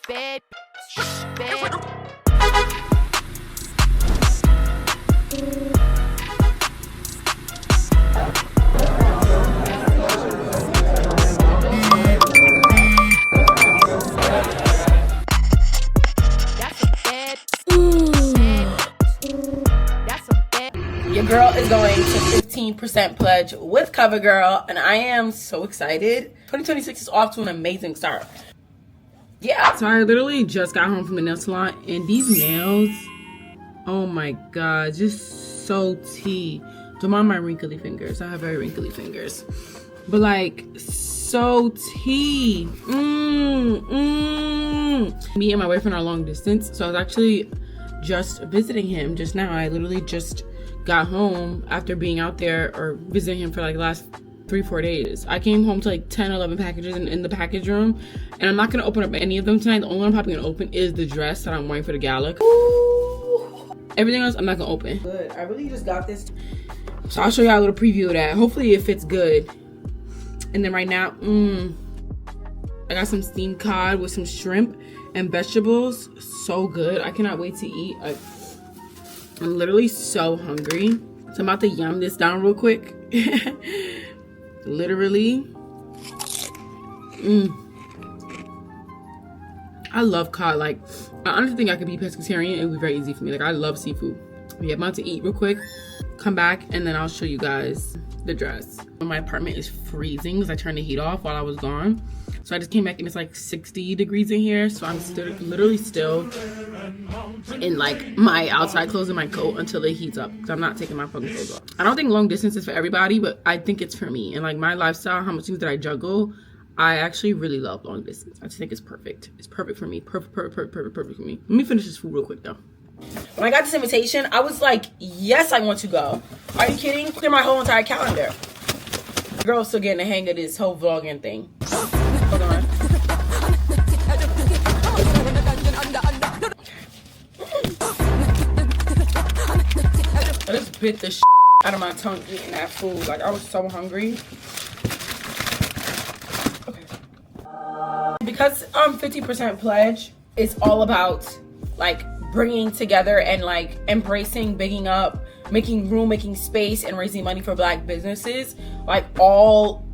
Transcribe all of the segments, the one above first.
Bed. Your girl is going to 15% pledge with CoverGirl, and I am so excited. 2026 is off to an amazing start. Yeah. So I literally just got home from the nail salon, and these nails, oh my god, just so tea. Don't mind my wrinkly fingers. I have very wrinkly fingers. But like, so tea. Me and my boyfriend are long distance, so I was actually just visiting him just now. I literally just got home after being out there or visiting him for like the last 3-4 days. I came home to like 10-11 packages in the package room, and I'm not gonna open up any of them tonight. The only one I'm probably gonna open is the dress that I'm wearing for the gala. Ooh. Everything else I'm not gonna open. Good. I really just got this, so I'll show y'all a little preview of that. Hopefully it fits good. And then right now, I got some steamed cod with some shrimp and vegetables. So good. I cannot wait to eat. I'm literally so hungry. So I'm about to yum this down real quick. Literally. I love cod. Like, I honestly think I could be pescatarian. It would be very easy for me. Like, I love seafood. Yeah, I'm about to eat real quick. Come back, and then I'll show you guys the dress. My apartment is freezing because I turned the heat off while I was gone. So I just came back and it's like 60 degrees in here. So I'm literally still in like my outside clothes and my coat until it heats up, because I'm not taking my fucking clothes off. I don't think long distance is for everybody, but I think it's for me. And like my lifestyle, how much things that I juggle, I actually really love long distance. I just think it's perfect. It's perfect for me. Perfect for me. Let me finish this food real quick though. When I got this invitation, I was like, yes, I want to go. Are you kidding? Clear my whole entire calendar. Girl's still getting the hang of this whole vlogging thing. Hold on. I just bit the shit out of my tongue eating that food. Like, I was so hungry. Okay. Because 50% pledge is all about like bringing together and like embracing, bigging up, making room, making space, and raising money for Black businesses. Like, all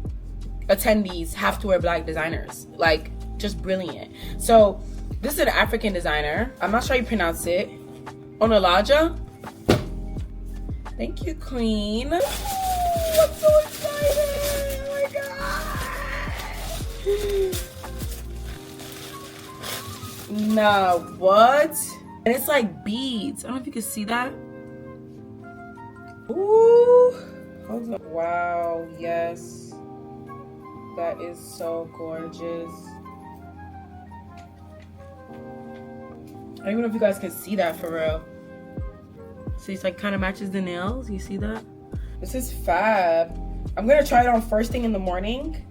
attendees have to wear Black designers. Like, just brilliant. So this is an African designer. I'm not sure how you pronounce it. Onalaja. Thank you, queen. Oh, I'm so excited. Oh my god. Nah, what? And it's like beads. I don't know if you can see that. Ooh. Hold on. Wow, yes. That is so gorgeous. I don't even know if you guys can see that for real. See, it's like kind of matches the nails. You see that? This is fab. I'm gonna try it on first thing in the morning,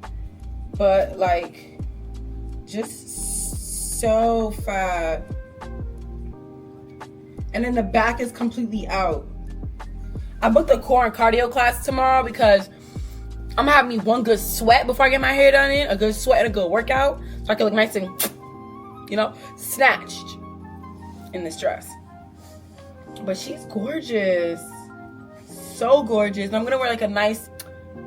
but like, just so fab. And then the back is completely out. I booked a core and cardio class tomorrow because I'm gonna have me one good sweat before I get my hair done in, a good sweat and a good workout, so I can look nice and, you know, snatched in this dress. But she's gorgeous. So gorgeous. And I'm gonna wear like a nice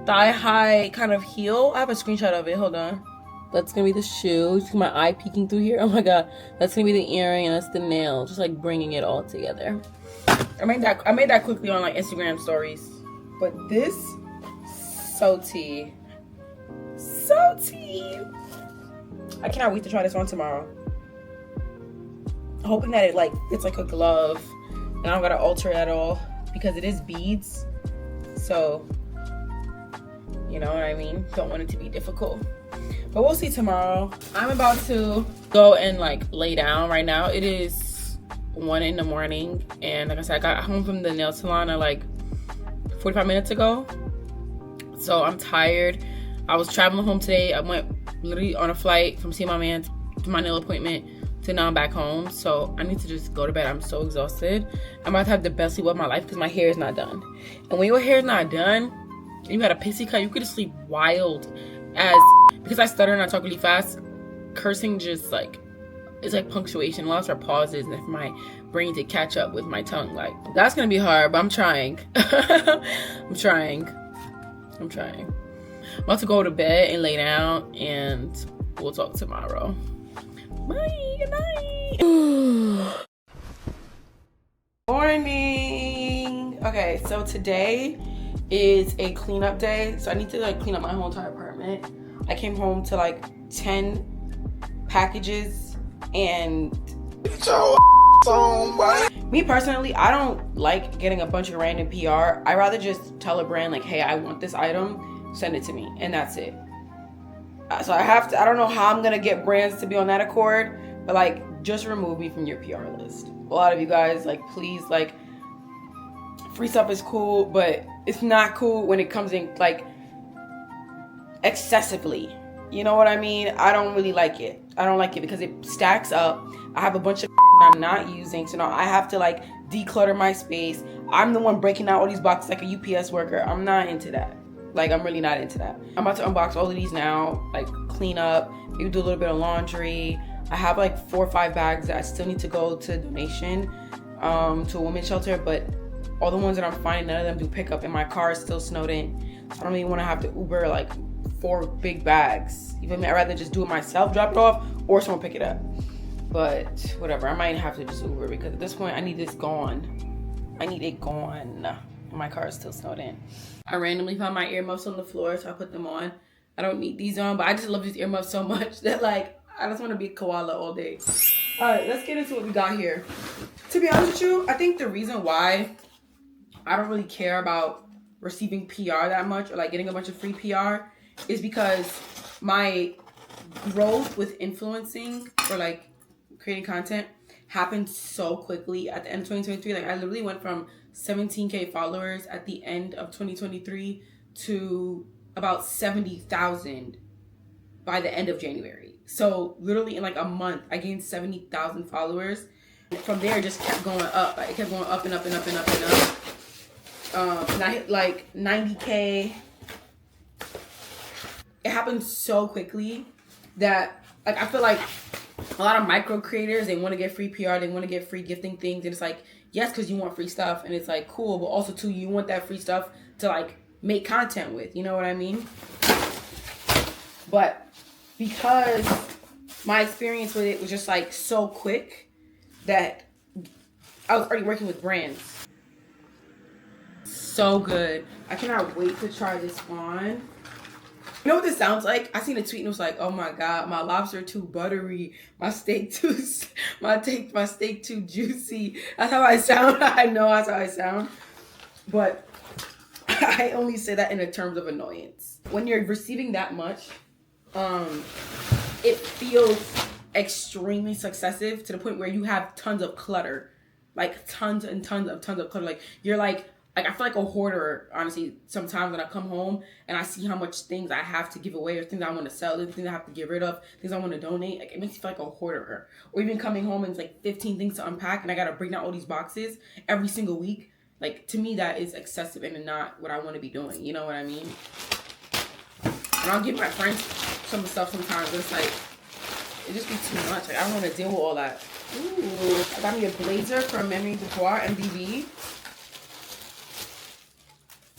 thigh-high kind of heel. I have a screenshot of it. Hold on. That's gonna be the shoe. You see my eye peeking through here? Oh my god. That's gonna be the earring, and that's the nail. Just like bringing it all together. I made that quickly on like Instagram stories. But this, so tea. So tea. I cannot wait to try this on tomorrow. Hoping that it like fits like a glove. And I don't gotta alter it at all, because it is beads. So, you know what I mean? Don't want it to be difficult. But we'll see tomorrow. I'm about to go and like lay down right now. It is 1 in the morning. And like I said, I got home from the nail salon like 45 minutes ago. So I'm tired. I was traveling home today. I went literally on a flight from seeing my man to my nail appointment to now I'm back home. So I need to just go to bed. I'm so exhausted. I'm about to have the best sleep of my life because my hair is not done. And when your hair is not done and you got a pixie cut, you could sleep wild as, because I stutter and I talk really fast, cursing just like, it's like punctuation. Lots of pauses and for my brain to catch up with my tongue. Like, that's gonna be hard, but I'm trying. I'm trying. I'm about to go to bed and lay down, and we'll talk tomorrow. Bye. Good night. Morning. Okay, so today is a cleanup day. So I need to like clean up my whole entire apartment. I came home to like 10 packages and me personally, I don't like getting a bunch of random PR. I rather just tell a brand like, hey, I want this item, send it to me, and that's it. So I don't know how I'm gonna get brands to be on that accord, but like, just remove me from your PR list. A lot of you guys, like, please, like, free stuff is cool, but it's not cool when it comes in like excessively. You know what I mean? I don't really like it. I don't like it because it stacks up. I have a bunch of I'm not using, so now I have to like declutter my space. I'm the one breaking out all these boxes like a UPS worker. I'm not into that. Like, I'm really not into that. I'm about to unbox all of these now, like clean up, maybe do a little bit of laundry. I have like 4 or 5 bags that I still need to go to donation to a women's shelter, but all the ones that I'm finding, none of them do pickup, and my car is still snowed in. So I don't even want to have to Uber like 4 big bags. You feel me? I'd rather just do it myself, drop it off, or someone pick it up. But whatever, I might have to just Uber because at this point I need this gone. I need it gone. My car is still snowed in. I randomly found my earmuffs on the floor, so I put them on. I don't need these on, but I just love these earmuffs so much that like, I just want to be a koala all day. All right, let's get into what we got here. To be honest with you, I think the reason why I don't really care about receiving PR that much or like getting a bunch of free PR is because my growth with influencing or like creating content happened so quickly at the end of 2023. Like, I literally went from 17K followers at the end of 2023 to about 70,000 by the end of January. So literally in like a month, I gained 70,000 followers. From there, it just kept going up. Like, it kept going up and up and up and up and up. And I hit like 90K. It happened so quickly that like, I feel like a lot of micro creators, they want to get free PR, they want to get free gifting things, and it's like, yes, because you want free stuff, and it's like cool, but also too, you want that free stuff to like make content with, you know what I mean? But because my experience with it was just like so quick that I was already working with brands. So good. I cannot wait to try this on. You know what this sounds like? I seen a tweet and it was like, oh my God, my lobster too buttery, my steak too juicy. That's how I sound. I know that's how I sound. But I only say that in the terms of annoyance. When you're receiving that much, it feels extremely successive to the point where you have tons of clutter. Like tons and tons of clutter. Like, you're like I feel like a hoarder, honestly, sometimes when I come home and I see how much things I have to give away or things I want to sell, things I have to get rid of, things I want to donate. Like, it makes me feel like a hoarder. Or even coming home and it's like 15 things to unpack and I got to bring down all these boxes every single week. Like, to me, that is excessive and not what I want to be doing. You know what I mean? And I'll give my friends some of the stuff sometimes, but it's like, it just be too much. Like, I don't want to deal with all that. Ooh, I got me a blazer from Memory Boudoir, MBB.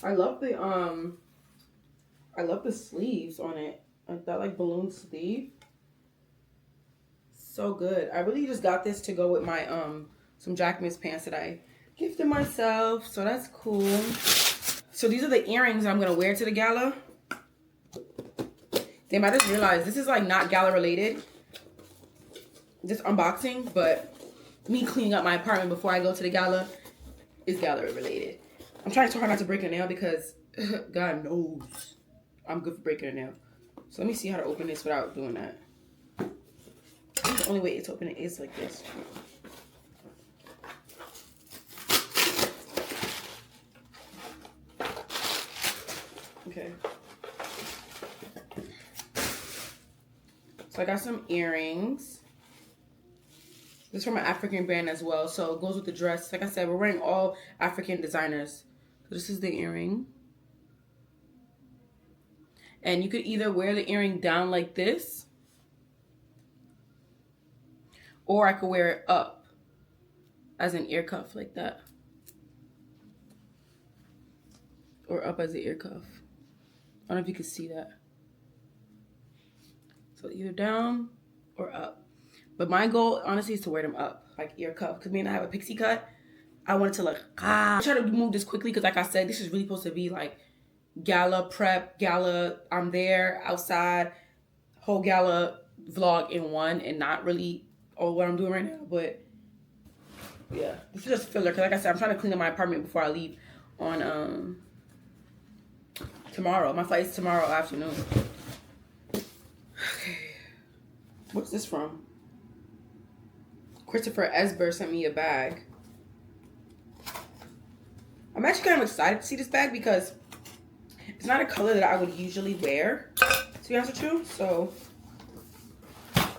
I love the sleeves on it. Like that like balloon sleeve. So good. I really just got this to go with my some Jack Miss pants that I gifted myself. So that's cool. So these are the earrings I'm gonna wear to the gala. Damn, I just realized this is like not gala related. This unboxing, but me cleaning up my apartment before I go to the gala is gala related. I'm trying so hard not to break a nail because God knows I'm good for breaking a nail. So let me see how to open this without doing that. I think the only way to open it is like this. Okay. So I got some earrings. This is from an African brand as well, so it goes with the dress. Like I said, we're wearing all African designers. So this is the earring. And you could either wear the earring down like this, or I could wear it up as an ear cuff like that. Or up as an ear cuff. I don't know if you can see that. So either down or up. But my goal, honestly, is to wear them up, like ear cuff. Because me and I have a pixie cut. I wanted to look, I try to move this quickly because like I said, this is really supposed to be like gala prep, gala, I'm there, outside, whole gala vlog in one, and not really what I'm doing right now. But yeah, this is just filler because like I said, I'm trying to clean up my apartment before I leave on tomorrow. My flight is tomorrow afternoon. Okay. What's this from? Christopher Esber sent me a bag. I'm actually kind of excited to see this bag because it's not a color that I would usually wear, to be honest with you. So I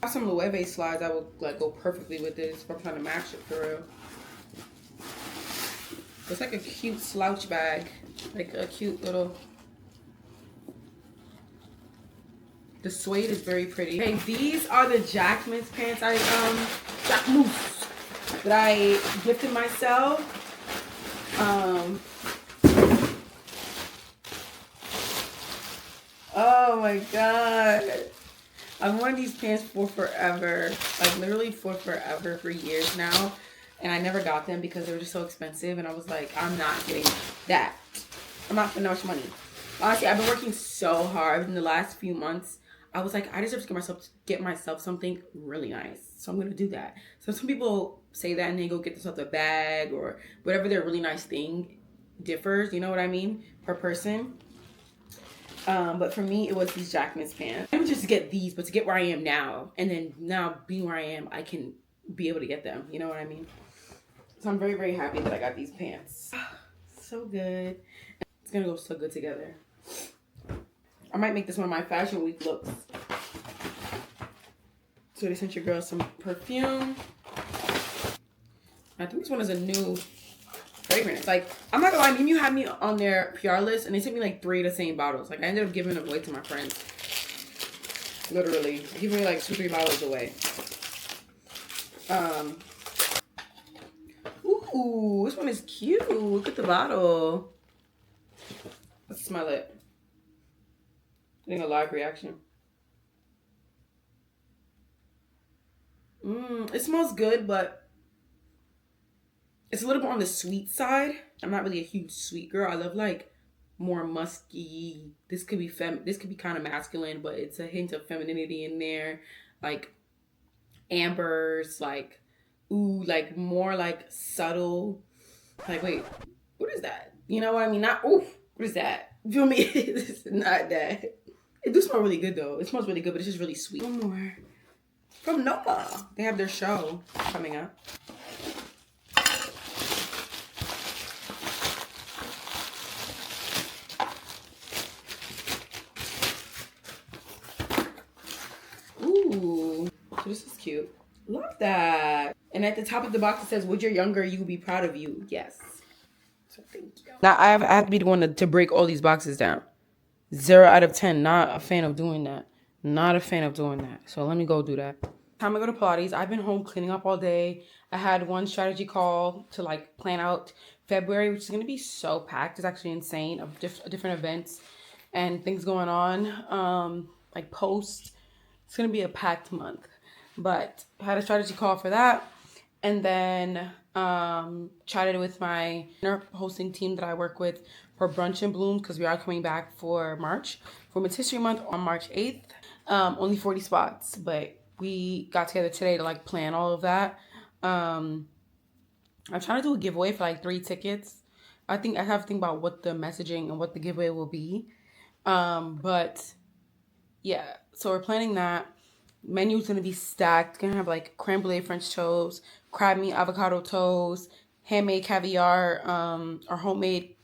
have some Loewe slides that would like go perfectly with this if I'm trying to match it for real. It's like a cute slouch bag, like a cute little. The suede is very pretty. Okay, these are the Jack Moose pants Jack Moose that I gifted myself. Oh my god. I've worn these pants for forever. Like literally for forever, for years now. And I never got them because they were just so expensive. And I was like, I'm not getting that. I'm not spending that much money. Honestly, I've been working so hard in the last few months. I was like, I deserve to get myself something really nice. So I'm going to do that. So some people say that and they go get themselves a bag or whatever their really nice thing differs. You know what I mean? Per person. But for me, it was these Jack Moose pants. I didn't just get these, but to get where I am now. And then now being where I am, I can be able to get them. You know what I mean? So I'm very, very happy that I got these pants. So good. It's going to go so good together. I might make this one of my fashion week looks. So they sent your girl some perfume. I think this one is a new fragrance. Like, I'm not gonna lie, you had me on their PR list and they sent me like 3 of the same bottles. Like, I ended up giving them away to my friends. Literally. Giving me like 2, 3 bottles away. Ooh, this one is cute. Look at the bottle. Let's smell it. Getting a live reaction. It smells good, but it's a little bit on the sweet side. I'm not really a huge sweet girl. I love like more musky. This could be kind of masculine, but it's a hint of femininity in there. Like ambers, like ooh, like more like subtle. Like wait, what is that? You know what I mean? Not ooh, what is that? You feel me? It's not that. It does smell really good though. It smells really good, but it's just really sweet. One more. From Noma. They have their show coming up. Ooh. So this is cute. Love that. And at the top of the box it says, would you're younger, you would be proud of you. Yes. So thank you. Now I have to be the one to break all these boxes down. 0 out of 10. Not a fan of doing that. Not a fan of doing that. So let me go do that. Time to go to Pilates. I've been home cleaning up all day. I had one strategy call to like plan out February, which is going to be so packed. It's actually insane of different events and things going on. Like post. It's going to be a packed month. But I had a strategy call for that. And then chatted with my hosting team that I work with for Brunch and Bloom because we are coming back for March. For Women's History Month on March 8th. Only 40 spots, but we got together today to like plan all of that. I'm trying to do a giveaway for like 3 tickets. I think I have to think about what the messaging and what the giveaway will be. But yeah, so we're planning that. Menu's gonna be stacked. Gonna have like creme brulee French toast, crab meat avocado toast, handmade caviar, or homemade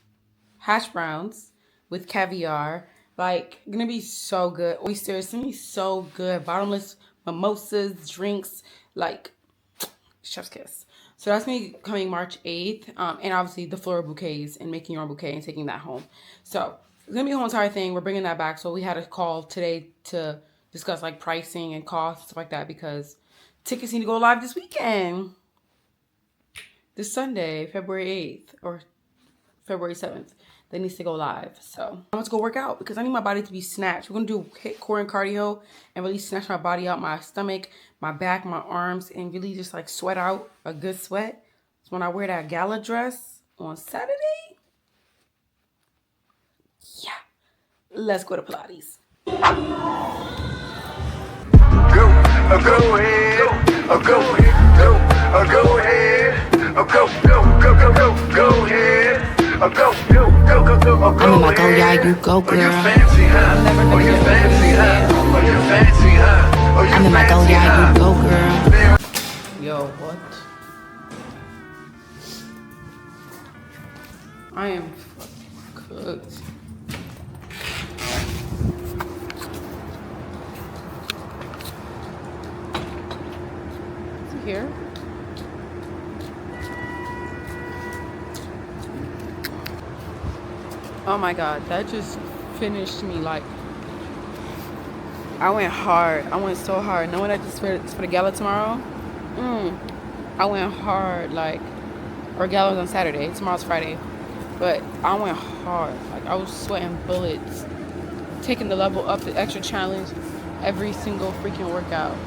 hash browns with caviar. Like, gonna be so good. Oysters, it's gonna be so good. Bottomless mimosas, drinks, like, chef's kiss. So that's me coming March 8th. And obviously the floral bouquets and making your own bouquet and taking that home. So it's going to be a whole entire thing. We're bringing that back. So we had a call today to discuss like pricing and costs, stuff like that, because tickets need to go live this weekend. This Sunday, February 8th or February 7th. That needs to go live. So I'm going to go work out because I need my body to be snatched. We're going to do hit core and cardio and really snatch my body out, my stomach, my back, my arms, and really just like sweat out a good sweat. So when I wear that gala dress on Saturday, yeah, let's go to Pilates. Go ahead, go ahead, go ahead. I'm in my go, yeah, you go, girl. I'm in my go, yeah, you go, girl. Yo, what? I am cooked. Is he here? Oh my God, that just finished me. Like, I went hard. I went so hard. Knowing that this is for the gala tomorrow, I went hard. Like, our gala was on Saturday. Tomorrow's Friday. But I went hard. Like, I was sweating bullets. Taking the level up, the extra challenge, every single freaking workout.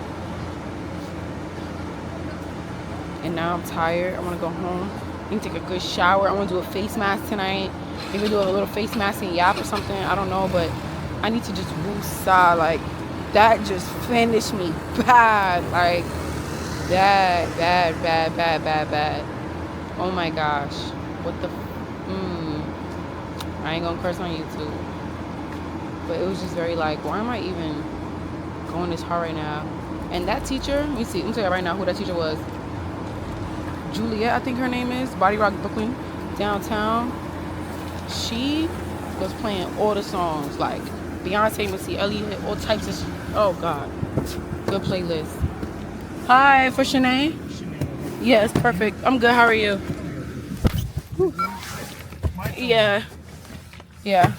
And now I'm tired. I want to go home. I need to take a good shower. I want to do a face mask tonight. Maybe do a little face mask and Yap or something. I don't know, but I need to just woosah. Like, that just finished me bad. Like, bad. Oh my gosh. What the I ain't gonna curse on YouTube. But it was just very like, why am I even going this hard right now? And that teacher, let me tell you right now who that teacher was. Juliet, I think her name is, Body Rock Brooklyn, downtown. She was playing all the songs, like Beyonce, Missy Elliott, all types of, oh God, good playlist. Hi, for Shanae? Yes, perfect. I'm good, how are you? Whew. Yeah. Yeah,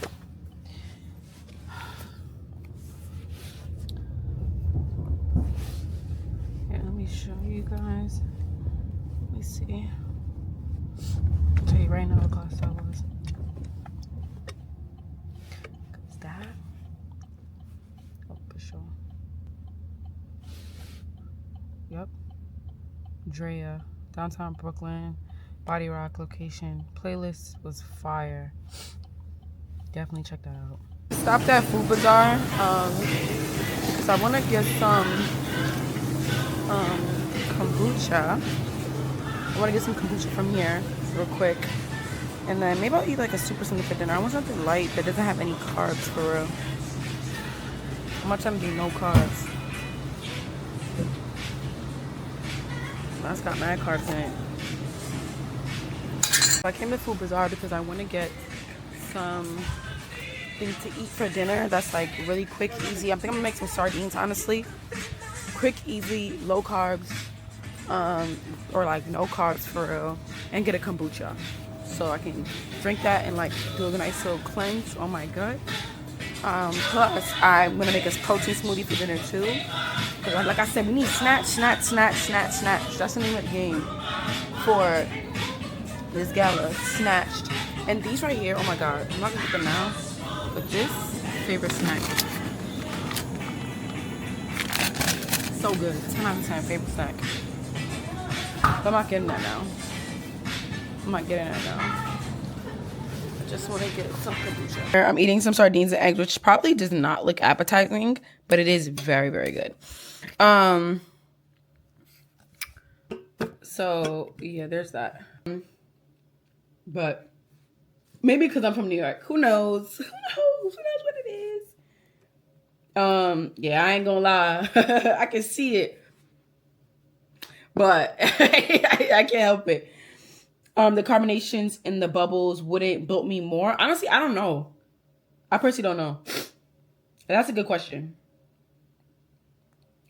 let me show you guys. Let me see. I'll tell you right now what class that was. Is that? Oh, for sure. Yep. Drea, downtown Brooklyn, Body Rock location. Playlist was fire. Definitely check that out. Stopped at Food Bazaar because I want to get some kombucha. I want to get some kombucha from here real quick. And then maybe I'll eat like a soup or something for dinner. I want something light that doesn't have any carbs for real. How much time do no carbs? That's got mad carbs in it. I came to Food Bazaar because I want to get some things to eat for dinner that's like really quick, easy. I think I'm gonna make some sardines, honestly. Quick, easy, low carbs, or like no carbs for real, and get a kombucha so I can drink that and like do a nice little cleanse on my gut. Plus I'm gonna make a protein smoothie for dinner too, because like I said, we need snatch. That's the name of the game for this gala, snatched. And these right here, oh my God, I'm not gonna get them now, but this, favorite snack. So good, 10 out of 10, favorite snack. But I'm not getting that now. I'm not getting that now. I just wanna get some kombucha. I'm eating some sardines and eggs, which probably does not look appetizing, but it is very, very good. So yeah, there's that. But maybe because I'm from New York. Who knows? Who knows what it is? Yeah, I ain't gonna lie. I can see it. But I can't help it. The carbonations in the bubbles wouldn't bloat me more. Honestly, I don't know. I personally don't know. That's a good question.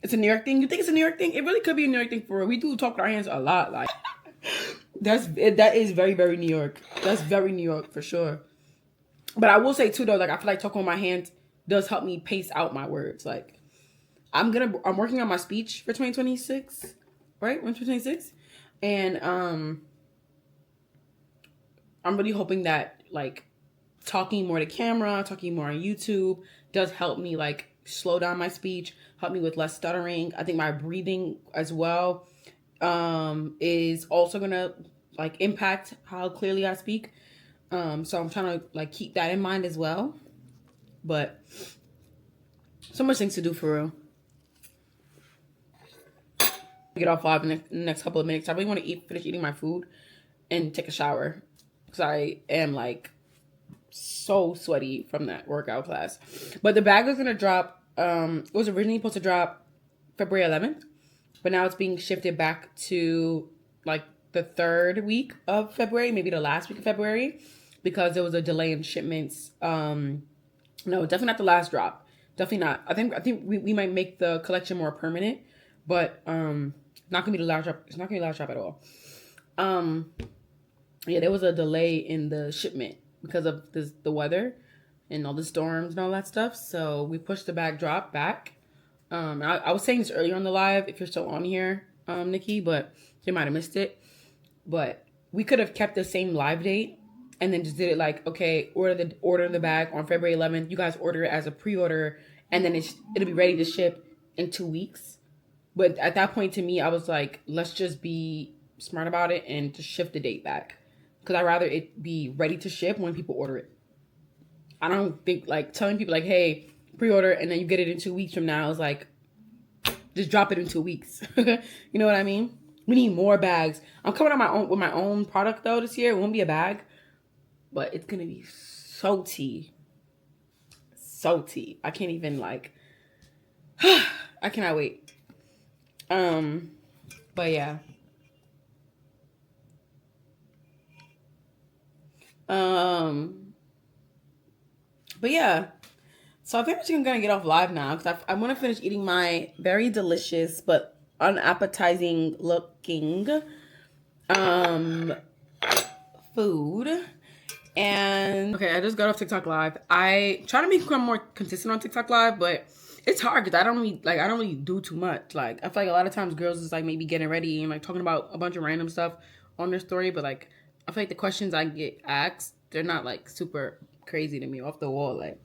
It's a New York thing? You think it's a New York thing? It really could be a New York thing for real. We do talk with our hands a lot. Like, That is very, very New York. That's very New York for sure. But I will say too though, like I feel like talking with my hands does help me pace out my words. Like I'm working on my speech for 2026, right? 2026, and I'm really hoping that like talking more to camera, talking more on YouTube does help me like slow down my speech, help me with less stuttering. I think my breathing as well is also gonna like impact how clearly I speak. So I'm trying to like keep that in mind as well. But so much things to do for real. Get off live in the next couple of minutes. I really want to finish eating my food and take a shower because I am like so sweaty from that workout class. But the bag was gonna drop. It was originally supposed to drop February 11th, but now it's being shifted back to like the third week of February, maybe the last week of February, because there was a delay in shipments. No, definitely not the last drop. Definitely not. I think we might make the collection more permanent, but not gonna be the last drop. It's not gonna be the last drop at all. Yeah, there was a delay in the shipment because of the weather and all the storms and all that stuff. So we pushed the bag drop back. I was saying this earlier on the live, if you're still on here, Nikki, but you might have missed it. But we could have kept the same live date and then just did it like, okay, order the bag on February 11th. You guys order it as a pre-order, and then it'll be ready to ship in 2 weeks. But at that point, to me, I was like, let's just be smart about it and just shift the date back. Because I'd rather it be ready to ship when people order it. I don't think like telling people like, hey, pre-order and then you get it in 2 weeks from now is like, just drop it in 2 weeks. You know what I mean? We need more bags. I'm coming on with my own product though this year. It won't be a bag, but it's gonna be so tea. So tea. I can't even like, I cannot wait. But yeah. But yeah, so I think I'm just gonna get off live now because I want to finish eating my very delicious but unappetizing looking food. And okay, I just got off TikTok live. I try to become more consistent on TikTok live, but it's hard because I don't really do too much. Like I feel like a lot of times girls is like maybe getting ready and like talking about a bunch of random stuff on their story, but like I feel like the questions I get asked, they're not like super crazy to me, off the wall. Like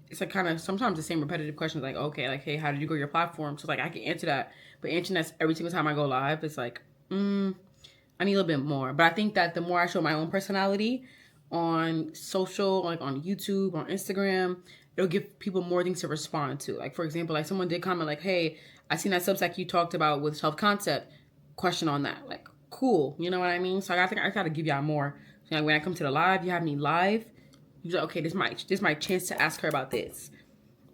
it's like kind of sometimes the same repetitive questions, like okay, like hey, how did you grow your platform? So like I can answer that, but answering that every single time I go live, it's like I need a little bit more. But I think that the more I show my own personality on social, like on YouTube, on Instagram, it'll give people more things to respond to. Like for example, like someone did comment like, hey, I seen that Substack you talked about with self-concept, question on that. Like cool, you know what I mean? So I think I gotta give y'all more. So like when I come to the live, you have me live, you're like, okay, this is my chance to ask her about this,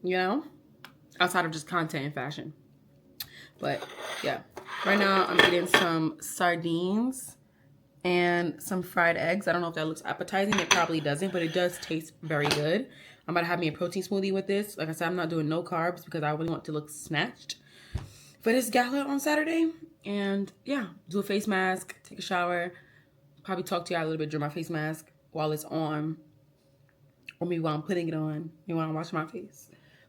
you know, outside of just content and fashion. But yeah, right now I'm eating some sardines and some fried eggs. I don't know if that looks appetizing. It probably doesn't, but it does taste very good. I'm about to have me a protein smoothie with this. Like I said, I'm not doing no carbs because I really want to look snatched for this gala on Saturday. And yeah, do a face mask, take a shower, probably talk to y'all a little bit during my face mask while it's on, or maybe while I'm putting it on, maybe while I'm washing my face.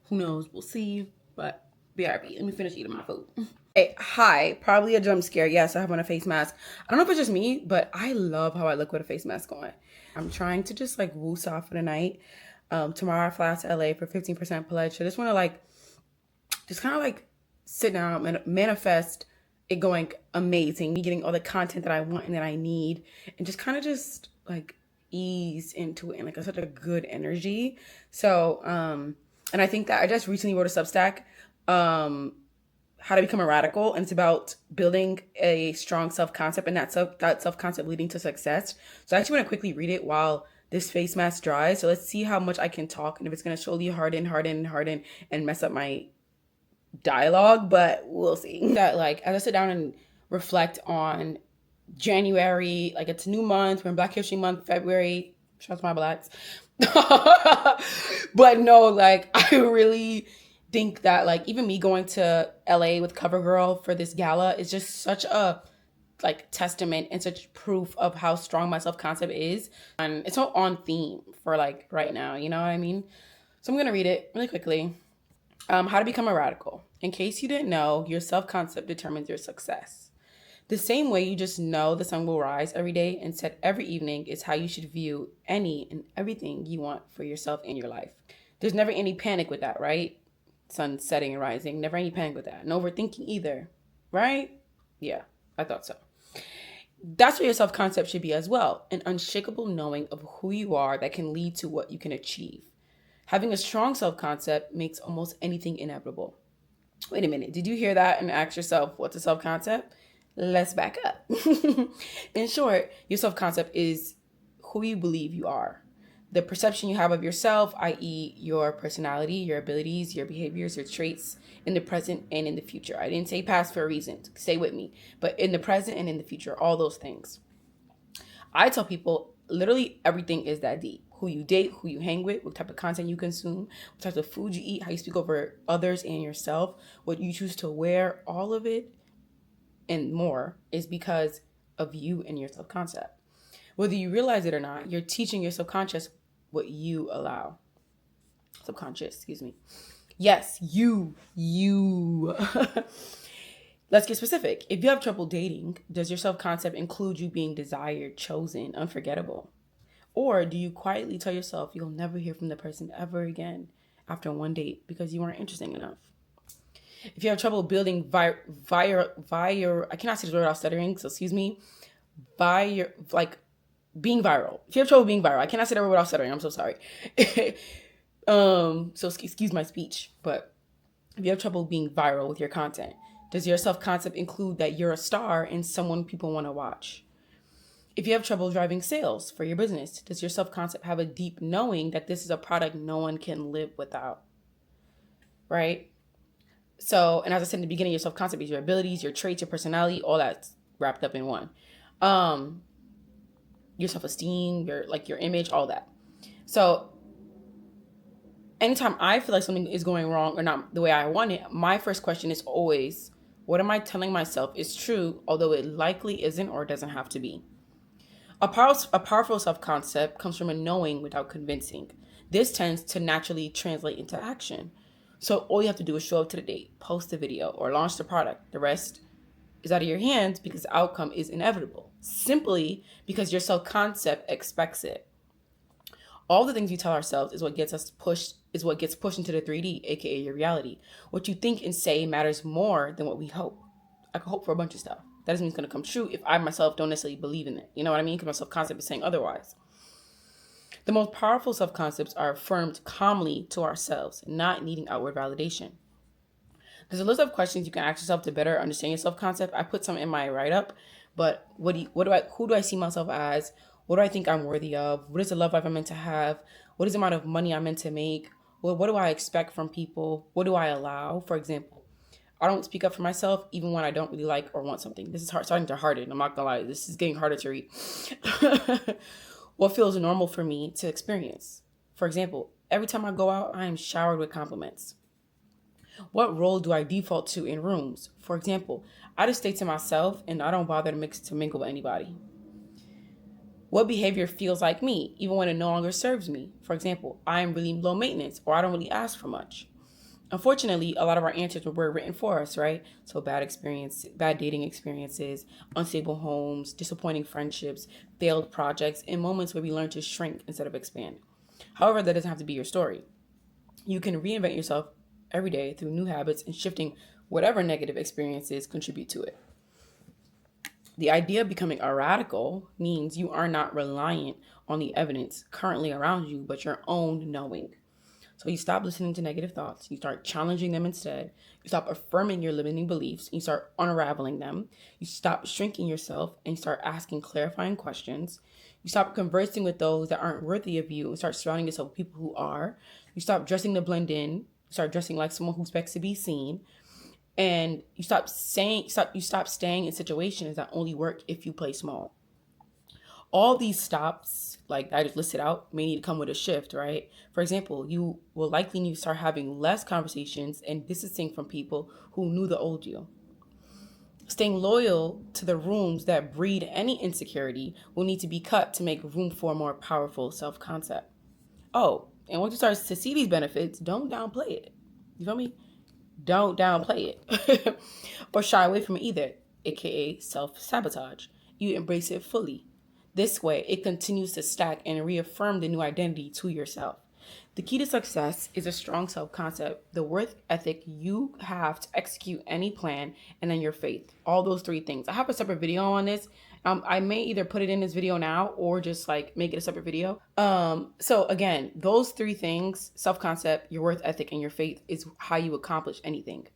Who knows? We'll see. But BRB, let me finish eating my food. Hey, hi, probably a jump scare. Yes, I have on a face mask. I don't know if it's just me, but I love how I look with a face mask on. I'm trying to just like woosah for the night. Tomorrow I fly out to LA for 15% pledge. So I just want to like, just kind of like sit down and manifest it going amazing, me getting all the content that I want and that I need, and just kind of just like ease into it and like such a good energy. So, and I think that I just recently wrote a Substack, how to become a radical, and it's about building a strong self-concept and that self-concept leading to success. So I actually want to quickly read it while this face mask dries. So let's see how much I can talk and if it's going to slowly harden and mess up my dialogue, but we'll see. That like as I sit down and reflect on January, like it's a new month, we're in Black History Month, February, shout out to my blacks. But no, like I really think that like even me going to LA with CoverGirl for this gala is just such a like testament and such proof of how strong my self-concept is. And it's all on theme for like right now, you know what I mean? So I'm gonna read it really quickly. How to become a radical. In case you didn't know, your self-concept determines your success. The same way you just know the sun will rise every day and set every evening is how you should view any and everything you want for yourself in your life. There's never any panic with that, right? Sun setting and rising, never any panic with that. No overthinking either, right? Yeah, I thought so. That's what your self-concept should be as well. An unshakable knowing of who you are that can lead to what you can achieve. Having a strong self-concept makes almost anything inevitable. Wait a minute, did you hear that and ask yourself, what's a self-concept? Let's back up. In short, your self-concept is who you believe you are. The perception you have of yourself, i.e. your personality, your abilities, your behaviors, your traits in the present and in the future. I didn't say past for a reason. Stay with me. But in the present and in the future, all those things. I tell people literally everything is that deep. Who you date, who you hang with, what type of content you consume, what type of food you eat, how you speak over others and yourself, what you choose to wear, all of it and more is because of you and your self-concept. Whether you realize it or not, you're teaching your subconscious what you allow. Subconscious, excuse me. Yes, you. Let's get specific. If you have trouble dating, does your self-concept include you being desired, chosen, unforgettable? Or do you quietly tell yourself you'll never hear from the person ever again after one date because you weren't interesting enough? If you have trouble building I cannot say this word without stuttering, so excuse me. Being viral. If you have trouble being viral, I cannot say that word without stuttering. I'm so sorry. So excuse my speech, but if you have trouble being viral with your content, does your self-concept include that you're a star and someone people want to watch? If you have trouble driving sales for your business, does your self-concept have a deep knowing that this is a product no one can live without? Right? So, and as I said in the beginning, your self-concept is your abilities, your traits, your personality, all that's wrapped up in one. Your self-esteem, your image, all that. So anytime I feel like something is going wrong or not the way I want it, my first question is always, what am I telling myself is true, although it likely isn't or doesn't have to be? A powerful self-concept comes from a knowing without convincing. This tends to naturally translate into action. So all you have to do is show up to the date, post the video, or launch the product. The rest is out of your hands because the outcome is inevitable, simply because your self-concept expects it. All the things we tell ourselves is what gets pushed into the 3D, aka your reality. What you think and say matters more than what we hope. I can hope for a bunch of stuff. That doesn't mean it's going to come true if I myself don't necessarily believe in it. You know what I mean? Because my self-concept is saying otherwise. The most powerful self-concepts are affirmed calmly to ourselves, not needing outward validation. There's a list of questions you can ask yourself to better understand your self-concept. I put some in my write-up, but who do I see myself as? What do I think I'm worthy of? What is the love life I'm meant to have? What is the amount of money I'm meant to make? What do I expect from people? What do I allow? For example, I don't speak up for myself even when I don't really like or want something. This is starting to harden. I'm not gonna lie. This is getting harder to read. What feels normal for me to experience? For example, every time I go out, I am showered with compliments. What role do I default to in rooms? For example, I just stay to myself and I don't bother to mingle with anybody. What behavior feels like me, even when it no longer serves me? For example, I am really low maintenance or I don't really ask for much. Unfortunately, a lot of our answers were written for us, right? So bad dating experiences, unstable homes, disappointing friendships, failed projects, and moments where we learn to shrink instead of expand. However, that doesn't have to be your story. You can reinvent yourself every day through new habits and shifting whatever negative experiences contribute to it. The idea of becoming a radical means you are not reliant on the evidence currently around you, but your own knowing. So you stop listening to negative thoughts. You start challenging them instead. You stop affirming your limiting beliefs. You start unraveling them. You stop shrinking yourself and you start asking clarifying questions. You stop conversing with those that aren't worthy of you and start surrounding yourself with people who are. You stop dressing to blend in. You start dressing like someone who expects to be seen. And you stop staying in situations that only work if you play small. All these stops, like I just listed out, may need to come with a shift, right? For example, you will likely need to start having less conversations and distancing from people who knew the old you. Staying loyal to the rooms that breed any insecurity will need to be cut to make room for a more powerful self-concept. Oh, and once you start to see these benefits, don't downplay it. You feel me? Don't downplay it or shy away from it either, aka self-sabotage. You embrace it fully. This way, it continues to stack and reaffirm the new identity to yourself. The key to success is a strong self-concept, the worth ethic you have to execute any plan, and then your faith. All those three things. I have a separate video on this. I may either put it in this video now or just like make it a separate video. So again, those three things, self-concept, your worth ethic, and your faith, is how you accomplish anything.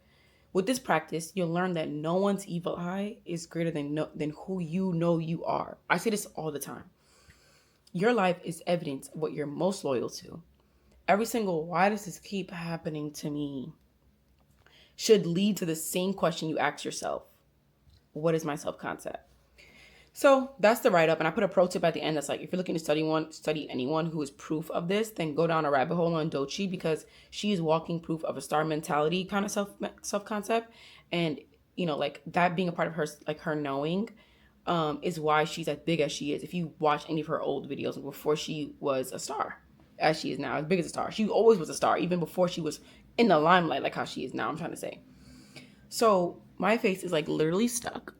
With this practice, you'll learn that no one's evil eye is greater than who you know you are. I say this all the time. Your life is evidence of what you're most loyal to. Every single why does this keep happening to me should lead to the same question you ask yourself. What is my self-concept? So that's the write-up. And I put a pro tip at the end that's like, if you're looking to study anyone who is proof of this, then go down a rabbit hole on Dochi, because she is walking proof of a star mentality kind of self-concept. And, you know, like that being a part of her, like her knowing is why she's as big as she is. If you watch any of her old videos before she was a star, as she is now, as big as a star. She always was a star, even before she was in the limelight like how she is now, I'm trying to say. So my face is like literally stuck.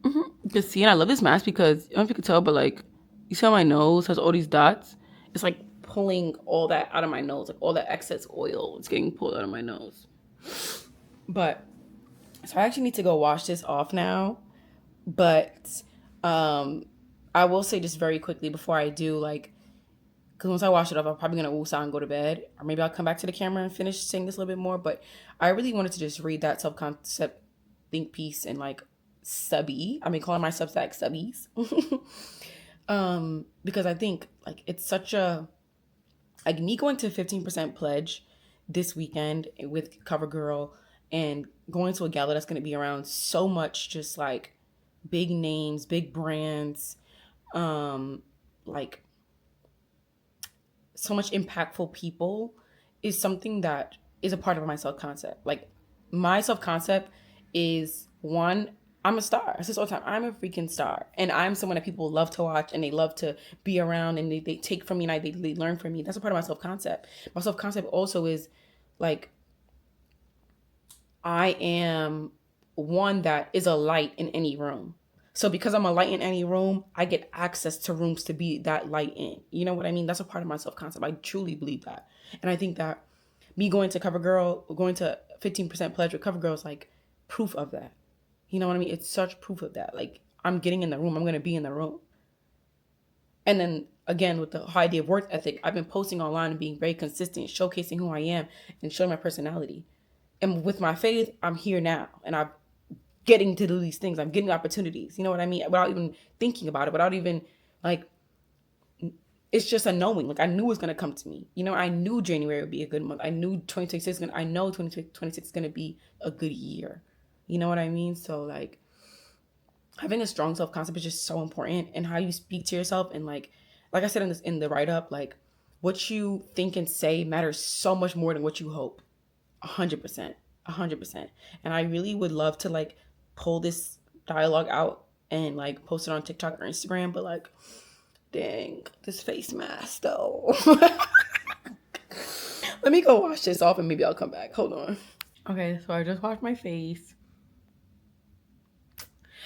You can see, and I love this mask because, I don't know if you can tell, but like, you see how my nose has all these dots? It's like pulling all that out of my nose, like all that excess oil is getting pulled out of my nose. But, so I actually need to go wash this off now. But I will say just very quickly before I do, like, because once I wash it off, I'm probably going to woosah and go to bed. Or maybe I'll come back to the camera and finish saying this a little bit more. But I really wanted to just read that self-concept think piece and like subby. I mean, calling my Substack subbies. Because I think like it's such a, like me going to 15% pledge this weekend with CoverGirl and going to a gala that's going to be around so much just like big names, big brands, like so much impactful people is something that is a part of my self-concept. Like my self-concept is one, I'm a star. I say this all the time. I'm a freaking star. And I'm someone that people love to watch and they love to be around and they take from me and they learn from me. That's a part of my self-concept. My self-concept also is like, I am one that is a light in any room. So because I'm a light in any room, I get access to rooms to be that light in. You know what I mean? That's a part of my self-concept. I truly believe that. And I think that me going to CoverGirl, going to 15% pledge with CoverGirl is like proof of that. You know what I mean? It's such proof of that. Like I'm getting in the room. I'm going to be in the room. And then again, with the whole idea of work ethic, I've been posting online and being very consistent, showcasing who I am and showing my personality. And with my faith, I'm here now. And I'm getting to do these things. I'm getting opportunities. You know what I mean? Without even thinking about it, without even like, it's just a knowing. Like I knew it was going to come to me. You know, I knew January would be a good month. I knew 2026 I know 2026 is going to be a good year. You know what I mean? So like having a strong self-concept is just so important, and how you speak to yourself. And like I said in the write-up, like what you think and say matters so much more than what you hope. 100%. And I really would love to like pull this dialogue out and like post it on TikTok or Instagram, but like, dang, this face mask though. Let me go wash this off and maybe I'll come back. Hold on. Okay, so I just washed my face.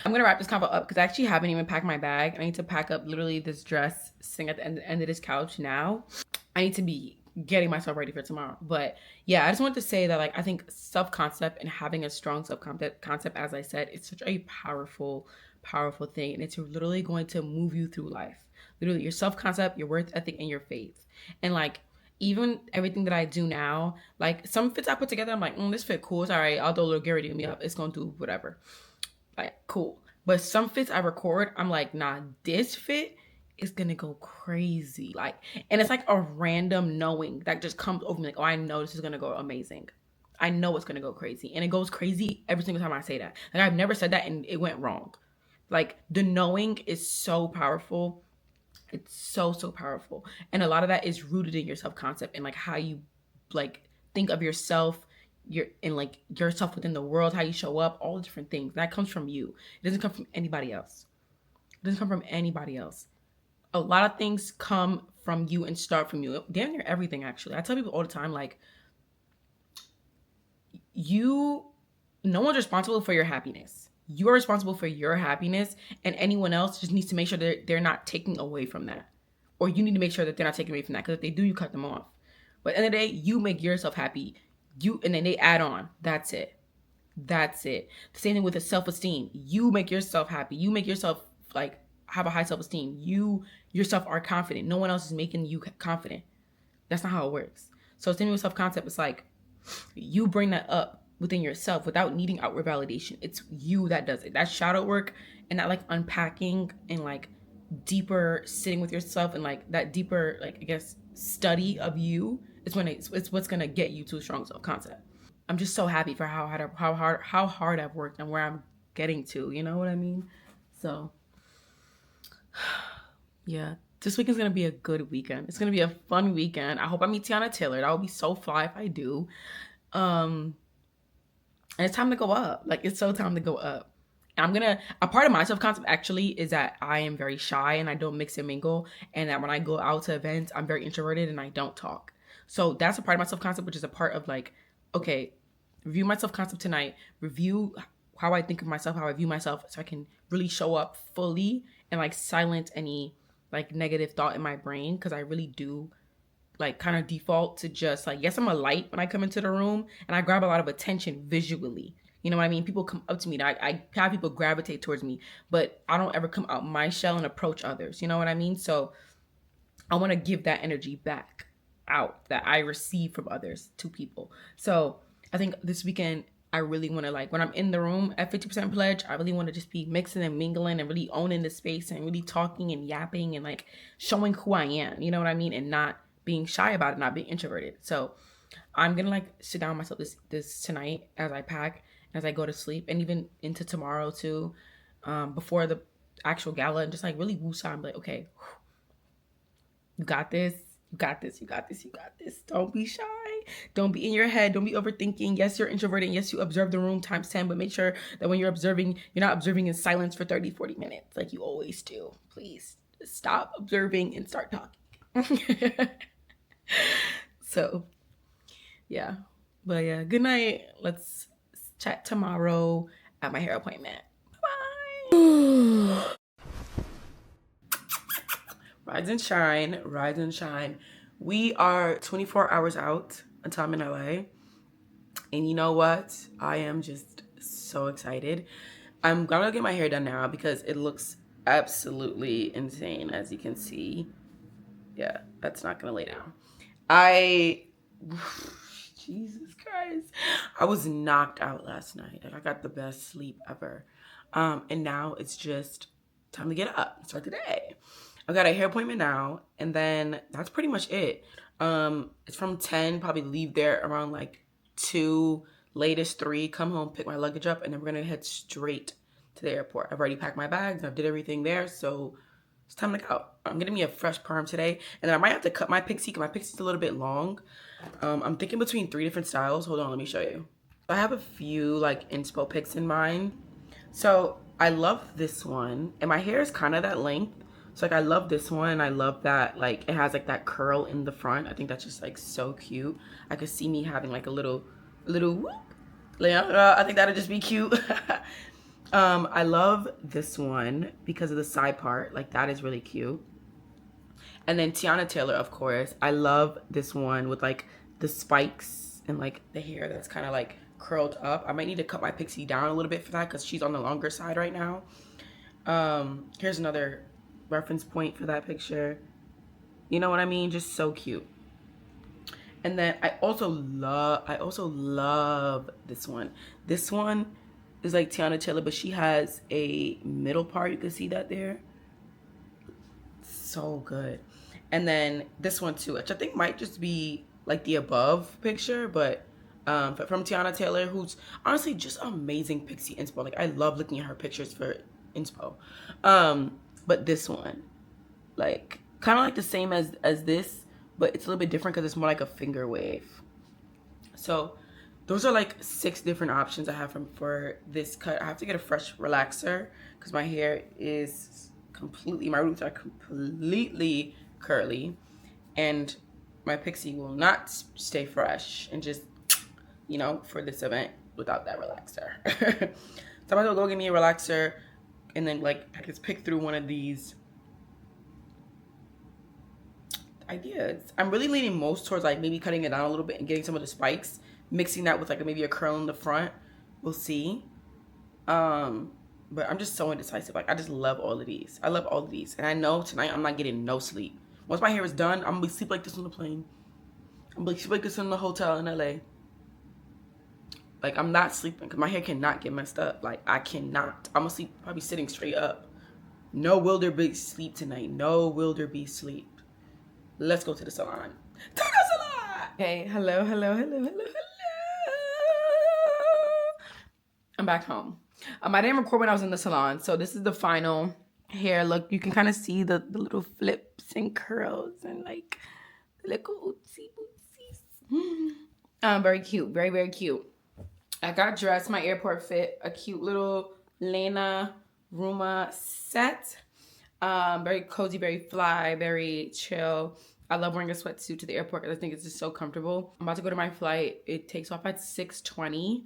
I'm gonna wrap this convo up because I actually haven't even packed my bag. I need to pack up literally this dress sitting at the end of this couch now. I need to be getting myself ready for tomorrow. But yeah, I just wanted to say that like I think self-concept and having a strong self-concept, as I said, it's such a powerful thing, and it's literally going to move you through life. Literally your self-concept, your worth ethic, and your faith. And like even everything that I do now, like some fits I put together, I'm like, this fit cool. It's all right. Although little Gary me up, it's gonna do whatever. Like cool. But some fits I record, I'm like, nah, this fit is gonna go crazy. Like, and it's like a random knowing that just comes over me. Like, oh, I know this is gonna go amazing. I know it's gonna go crazy. And it goes crazy every single time I say that. Like I've never said that and it went wrong. Like the knowing is so powerful. It's so powerful. And a lot of that is rooted in your self-concept and like how you like think of yourself, yourself within the world, how you show up, all the different things. That comes from you. It doesn't come from anybody else. It doesn't come from anybody else. A lot of things come from you and start from you. Damn near everything, actually. I tell people all the time, like, no one's responsible for your happiness. You are responsible for your happiness, and anyone else just needs to make sure that they're not taking away from that. Or you need to make sure that they're not taking away from that, because if they do, you cut them off. But at the end of the day, you make yourself happy. And then they add on. That's it. The same thing with the self-esteem. You make yourself happy. You make yourself like have a high self-esteem. You yourself are confident. No one else is making you confident. That's not how it works. So same with self-concept. It's like you bring that up within yourself without needing outward validation. It's you that does it. That shadow work and that like unpacking and like deeper sitting with yourself and like that deeper, like, I guess, study of you it's what's gonna get you to a strong self-concept. I'm just so happy for how hard I've worked and where I'm getting to. You know what I mean? So yeah, this weekend's gonna be a good weekend. It's gonna be a fun weekend. I hope I meet Tiana Taylor. That would be so fly if I do. And it's time to go up. Like, it's so time to go up. A part of my self-concept actually is that I am very shy and I don't mix and mingle, and that when I go out to events, I'm very introverted and I don't talk. So that's a part of my self-concept, which is a part of like, okay, review my self-concept tonight, review how I think of myself, how I view myself, so I can really show up fully and like silence any like negative thought in my brain, because I really do like kind of default to just like, yes, I'm a light when I come into the room and I grab a lot of attention visually. You know what I mean? People come up to me. I have people gravitate towards me, but I don't ever come out my shell and approach others. You know what I mean? So I want to give that energy back out that I receive from others to people. So I think this weekend, I really want to, like, when I'm in the room at 50% Pledge, I really want to just be mixing and mingling and really owning the space and really talking and yapping and like showing who I am. You know what I mean? And not being shy about it, not being introverted. So I'm going to like sit down myself this tonight as I pack, as I go to sleep, and even into tomorrow too, before the actual gala, and just like really woosah. I'm like, okay, you got this. You got this. You got this. You got this. Don't be shy. Don't be in your head. Don't be overthinking. Yes, you're introverted. Yes, you observe the room times 10, but make sure that when you're observing, you're not observing in silence for 30, 40 minutes like you always do. Please stop observing and start talking. So, yeah. But yeah, good night. Let's chat tomorrow at my hair appointment. Bye. Rise and shine, rise and shine. We are 24 hours out until I'm in LA. And you know what? I am just so excited. I'm gonna get my hair done now because it looks absolutely insane, as you can see. Yeah, that's not gonna lay down. Jesus Christ. I was knocked out last night. Like, I got the best sleep ever. And now it's just time to get up, start the day. I got a hair appointment now, and then that's pretty much it. It's from 10, probably leave there around like 2, latest 3, come home, pick my luggage up, and then we're gonna head straight to the airport. I've already packed my bags, I've did everything there, so it's time to go. I'm gonna be a fresh perm today, and then I might have to cut my pixie, because my pixie's a little bit long. I'm thinking between 3 different styles. Hold on, let me show you. I have a few like inspo picks in mind. So I love this one, and my hair is kind of that length. So like I love this one. I love that like it has like that curl in the front. I think that's just like so cute. I could see me having like a little whoop. I think that'd just be cute. I love this one because of the side part. Like that is really cute. And then Tiana Taylor, of course. I love this one with like the spikes and like the hair that's kind of like curled up. I might need to cut my pixie down a little bit for that because she's on the longer side right now. Here's another reference point for that picture. You know what I mean? Just so cute. And then I also love this one. This one is like Tiana Taylor, but she has a middle part. You can see that there. So good. And then this one too, which I think might just be like the above picture, but from Tiana Taylor, who's honestly just amazing pixie inspo. Like I love looking at her pictures for inspo. But this one, like kind of like the same as this, but it's a little bit different because it's more like a finger wave. So those are like 6 different options I have for this cut. I have to get a fresh relaxer because my hair is my roots are completely curly, and my pixie will not stay fresh and just, you know, for this event without that relaxer. So I'm gonna go get me a relaxer and then like I just pick through one of these ideas. I'm really leaning most towards like maybe cutting it down a little bit and getting some of the spikes, mixing that with like maybe a curl in the front. We'll see. But I'm just so indecisive. Like I just love all of these. I love all of these. And I know tonight I'm not getting no sleep. Once my hair is done, I'm gonna be sleep like this on the plane. I'm gonna be sleep like this in the hotel in LA. Like I'm not sleeping because my hair cannot get messed up. Like I cannot. I'm gonna sleep probably sitting straight up. No will there be sleep tonight. No will there be sleep. Let's go to the salon. To the salon! Hey, hello. I'm back home. I didn't record when I was in the salon, so this is the final hair look. You can kind of see the little flips and curls and like the little oopsie boopsies. Very cute, very, very cute. I got dressed, my airport fit, a cute little Lena Ruma set. Very cozy, very fly, very chill. I love wearing a sweatsuit to the airport because I think it's just so comfortable. I'm about to go to my flight. It takes off at 6:20.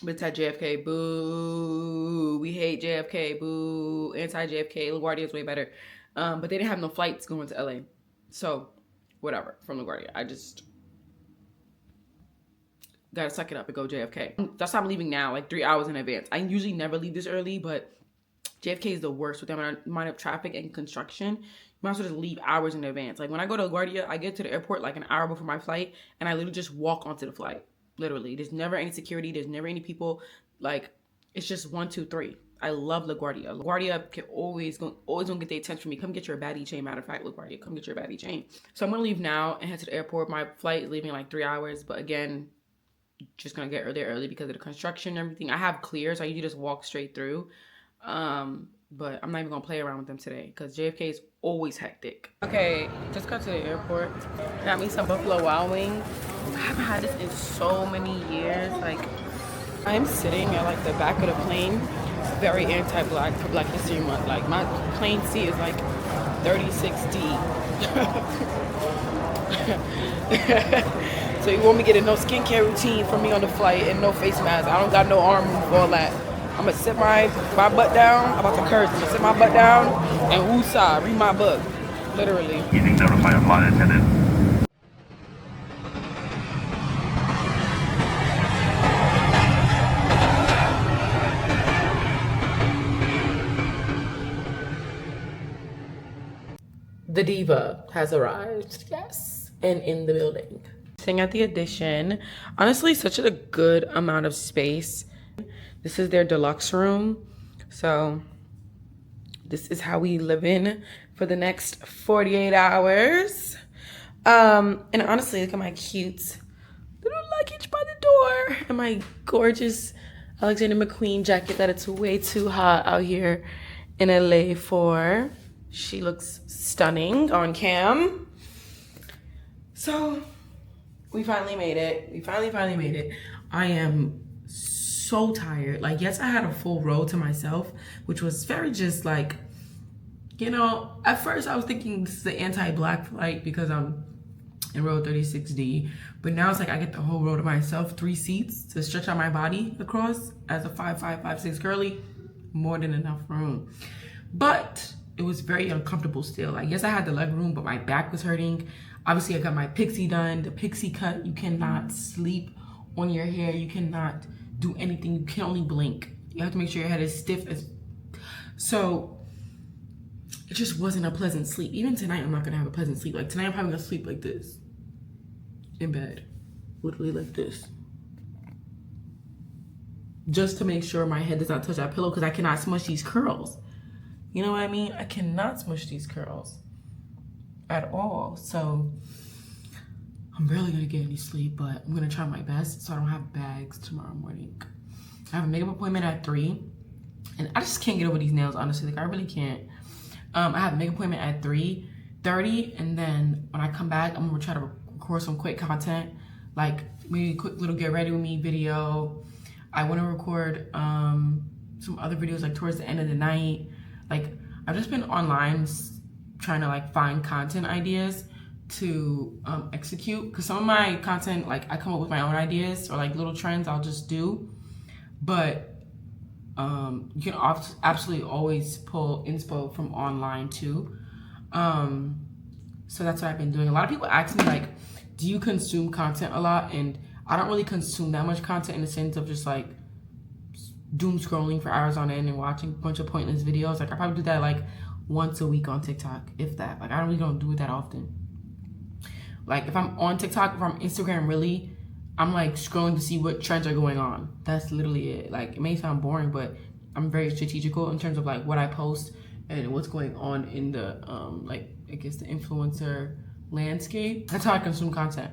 But it's at JFK. Boo. We hate JFK. Boo. Anti-JFK. LaGuardia is way better. But they didn't have no flights going to LA. So, whatever. From LaGuardia. I just gotta suck it up and go JFK. That's why I'm leaving now, like 3 hours in advance. I usually never leave this early, but JFK is the worst with the amount of traffic and construction. You might as well just leave hours in advance. Like when I go to LaGuardia, I get to the airport like an hour before my flight, and I literally just walk onto the flight. Literally. There's never any security. There's never any people. Like, it's just 1, 2, 3. I love LaGuardia. LaGuardia can always gonna get the attention from me. Come get your baddie chain. Matter of fact, LaGuardia, come get your baddie chain. So I'm gonna leave now and head to the airport. My flight is leaving in like 3 hours, but again, just gonna get there early because of the construction and everything. I have clear, so I usually just walk straight through. But I'm not even gonna play around with them today because JFK is always hectic. Okay, just got to the airport. Got me some Buffalo Wild Wings. I haven't had this in so many years. Like, I'm sitting at like the back of the plane, very anti-black for Black History Month. Like my plane seat is like 36D. So you want me getting no skincare routine from me on the flight and no face mask. I don't got no arm move, all that. I'm gonna sit my butt down. I'm about to curse. I'm gonna sit my butt down and woosah, read my book. Literally. You can notify a flight attendant. The diva has arrived, yes, and in the building. Sitting at the Edition. Honestly, such a good amount of space. This is their deluxe room. So this is how we live in for the next 48 hours. And honestly, look at my cute little luggage by the door and my gorgeous Alexander McQueen jacket that it's way too hot out here in LA for. She looks stunning on cam. So we finally made it. We finally made it. I am so tired. Like, yes, I had a full row to myself, which was very just like, you know, at first I was thinking this is the anti-black flight because I'm in row 36D. But now it's like I get the whole row to myself, 3 seats to stretch out my body across as a 5'5", 5'6" girly. More than enough room. But it was very uncomfortable still. Like, yes, I had the leg room, but my back was hurting. Obviously, I got my pixie done. The pixie cut, you cannot sleep on your hair. You cannot do anything. You can only blink. You have to make sure your head is stiff as... So, it just wasn't a pleasant sleep. Even tonight, I'm not going to have a pleasant sleep. Like, tonight, I'm probably going to sleep like this. In bed. Literally like this. Just to make sure my head does not touch that pillow because I cannot smush these curls. You know what I mean? I cannot smush these curls at all. So I'm barely gonna get any sleep, but I'm gonna try my best so I don't have bags tomorrow morning. I have a makeup appointment at 3, and I just can't get over these nails, honestly. Like, I really can't. I have a makeup appointment at 3:30, and then when I come back, I'm gonna try to record some quick content like maybe a quick little get ready with me video. I want to record some other videos like towards the end of the night. Like I've just been online trying to like find content ideas to execute, because some of my content, like I come up with my own ideas or like little trends I'll just do, but you can absolutely always pull inspo from online too. So that's what I've been doing. A lot of people ask me like, do you consume content a lot? And I don't really consume that much content in the sense of just like doom scrolling for hours on end and watching a bunch of pointless videos. Like I probably do that like once a week on TikTok, if that. Like I really don't do it that often. Like if I'm on TikTok, if I'm Instagram, really, I'm like scrolling to see what trends are going on. That's literally it. Like it may sound boring, but I'm very strategical in terms of like what I post and what's going on in the like I guess the influencer landscape. That's how I consume content.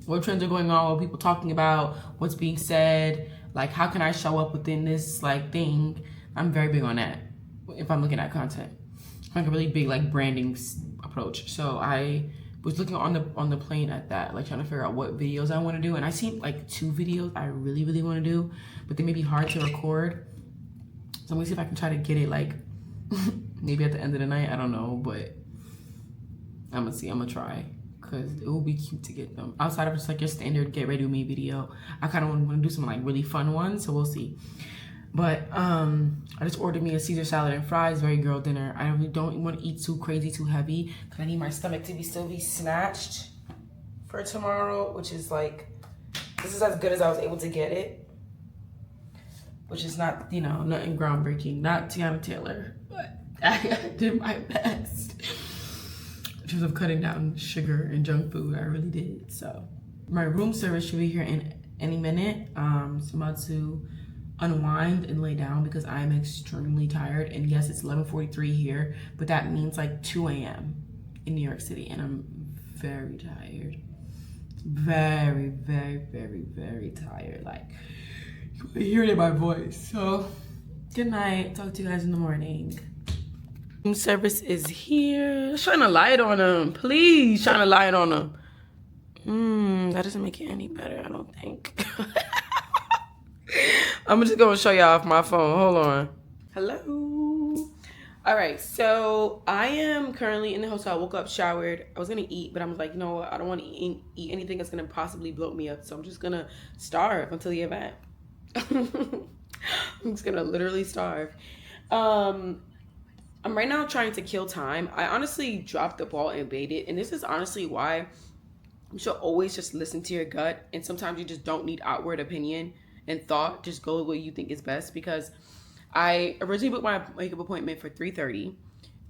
What trends are going on, what people talking about, what's being said, like how can I show up within this like thing. I'm very big on that if I'm looking at content. Like a really big like branding approach. So I was looking on the plane at that, like trying to figure out what videos I want to do, and I seen like 2 videos I really want to do, but they may be hard to record. So I'm gonna see if I can try to get it like maybe at the end of the night. I don't know, but I'm gonna see. I'm gonna try, because it will be cute to get them outside of just like your standard get ready with me video. I kind of want to do some like really fun ones, so we'll see. But I just ordered me a Caesar salad and fries, very girl dinner. I really don't want to eat too crazy, too heavy, because I need my stomach to still be snatched for tomorrow, which is like, this is as good as I was able to get it, which is not, you know, nothing groundbreaking, not Tiana Taylor, but I did my best in terms of cutting down sugar and junk food. I really did. So my room service should be here in any minute. So I'm about to unwind and lay down because I'm extremely tired. And yes, it's 11:43 here, but that means like 2 a.m. in New York City, and I'm very tired. Very tired. Like, you can hear it in my voice. So good night. Talk to you guys in the morning. Room service is here. Shine a light on them, please. Shine a light on them. That doesn't make it any better, I don't think. I'm just gonna show y'all off my phone. Hold on. Hello. All right, so I am currently in the hotel. I woke up, showered. I was gonna eat, but I was like, you know what? I don't want to eat anything that's gonna possibly bloat me up. So I'm just gonna starve until the event. I'm just gonna literally starve. I'm right now trying to kill time. I honestly dropped the ball and baited, and this is honestly why you should always just listen to your gut. And sometimes you just don't need outward opinion and thought. Just go with what you think is best, because I originally booked my makeup appointment for 3:30.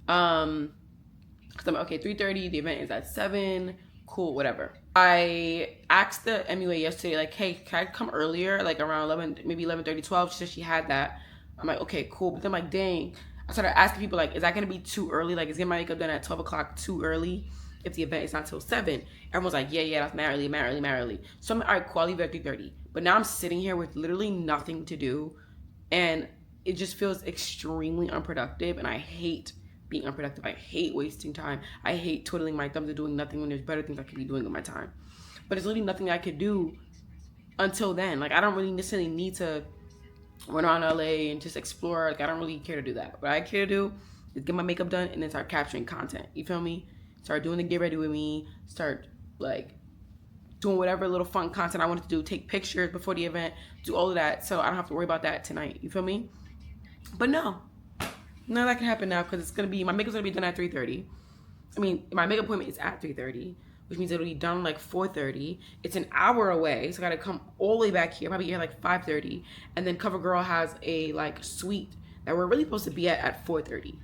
Cause I'm okay, 3:30, the event is at 7, cool, whatever. I asked the MUA yesterday, like, hey, can I come earlier, like around 11, maybe 11:30, 12? She said she had that. I'm like, okay, cool. But then I'm like, dang, I started asking people, like, is that gonna be too early? Like, is getting my makeup done at 12 o'clock too early if the event is not till 7? Everyone's like, yeah, that's mad early. So I'm like, all right, cool, I'll leave at 3:30. But now I'm sitting here with literally nothing to do, and it just feels extremely unproductive, and I hate being unproductive. I hate wasting time. I hate twiddling my thumbs and doing nothing when there's better things I could be doing with my time. But there's literally nothing I could do until then. Like, I don't really necessarily need to run around LA and just explore. Like, I don't really care to do that. What I care to do is get my makeup done and then start capturing content. You feel me? Start doing the get ready with me. Start, like, doing whatever little fun content I wanted to do. Take pictures before the event. Do all of that so I don't have to worry about that tonight. You feel me? But no. None of that can happen now, because it's going to be, my makeup's going to be done at 3:30. I mean, my makeup appointment is at 3:30, which means it'll be done like 4:30. It's an hour away, so I got to come all the way back here, probably here like 5:30. And then CoverGirl has a like suite that we're really supposed to be at 4:30.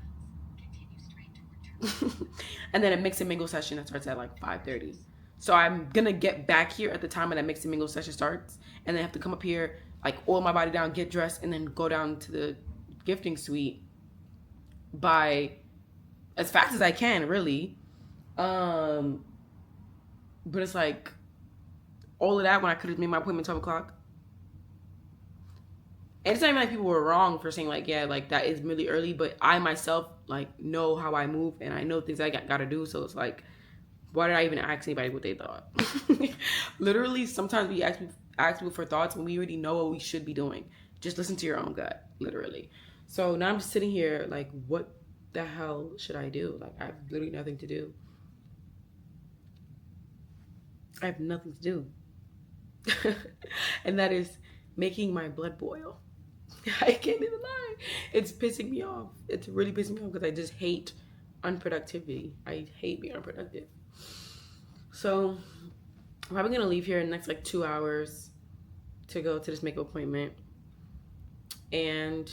And then a mix and mingle session that starts at like 5:30. So I'm going to get back here at the time when that mix and mingle session starts, and then have to come up here, like oil my body down, get dressed, and then go down to the gifting suite by as fast as I can, really. But it's like all of that when I could have made my appointment 12 o'clock. And it's not even like people were wrong for saying like, yeah, like that is really early, but I myself like know how I move, and I know things I gotta do. So it's like, why did I even ask anybody what they thought? Literally, sometimes we ask people for thoughts when we already know what we should be doing. Just listen to your own gut, literally. So now I'm just sitting here like, what the hell should I do? Like, I have literally nothing to do. I have nothing to do. And that is making my blood boil. I can't even lie. It's pissing me off. It's really pissing me off because I just hate unproductivity. I hate being unproductive. So I'm probably gonna leave here in the next like 2 hours to go to this makeup appointment. And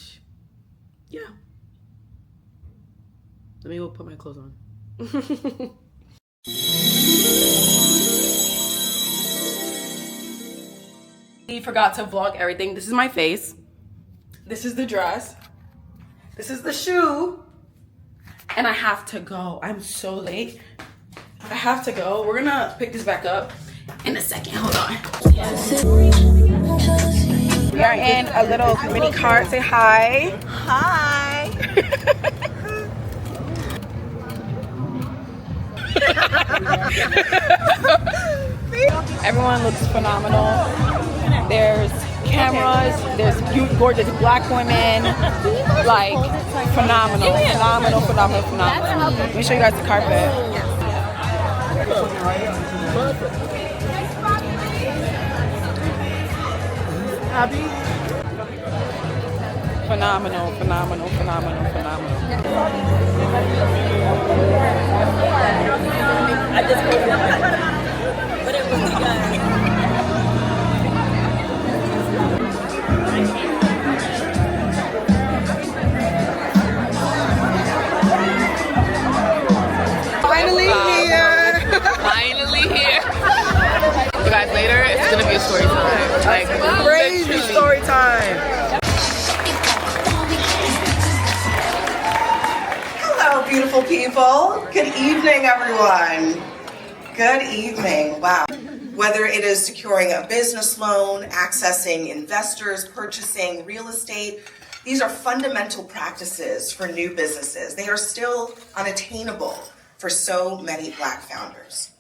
yeah. Let me go put my clothes on. I forgot to vlog everything. This is my face. This is the dress. This is the shoe. And I have to go. I'm so late. I have to go. We're gonna pick this back up in a second. Hold on. We are in a little mini cart. Say hi. Hi. Everyone looks phenomenal. There's cameras, there's cute, gorgeous black women, like phenomenal. Let me show you guys the carpet. Happy? Phenomenal. I just but it was good. Finally here. You guys, later it's gonna be a story time. Like Crazy story time. Hello, beautiful people. Good evening, everyone. Good evening. Wow. Whether it is securing a business loan, accessing investors, purchasing real estate, these are fundamental practices for new businesses. They are still unattainable for so many Black founders.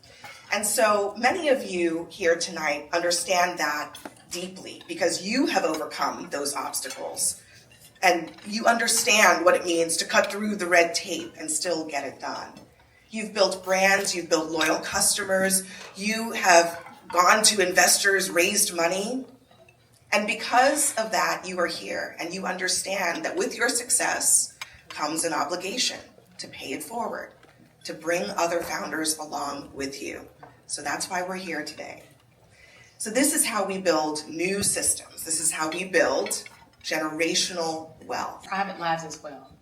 And so many of you here tonight understand that deeply because you have overcome those obstacles and you understand what it means to cut through the red tape and still get it done. You've built brands, you've built loyal customers, you have gone to investors, raised money, and because of that, you are here and you understand that with your success comes an obligation to pay it forward, to bring other founders along with you. So that's why we're here today. So this is how we build new systems. This is how we build generational wealth. Private lives as well.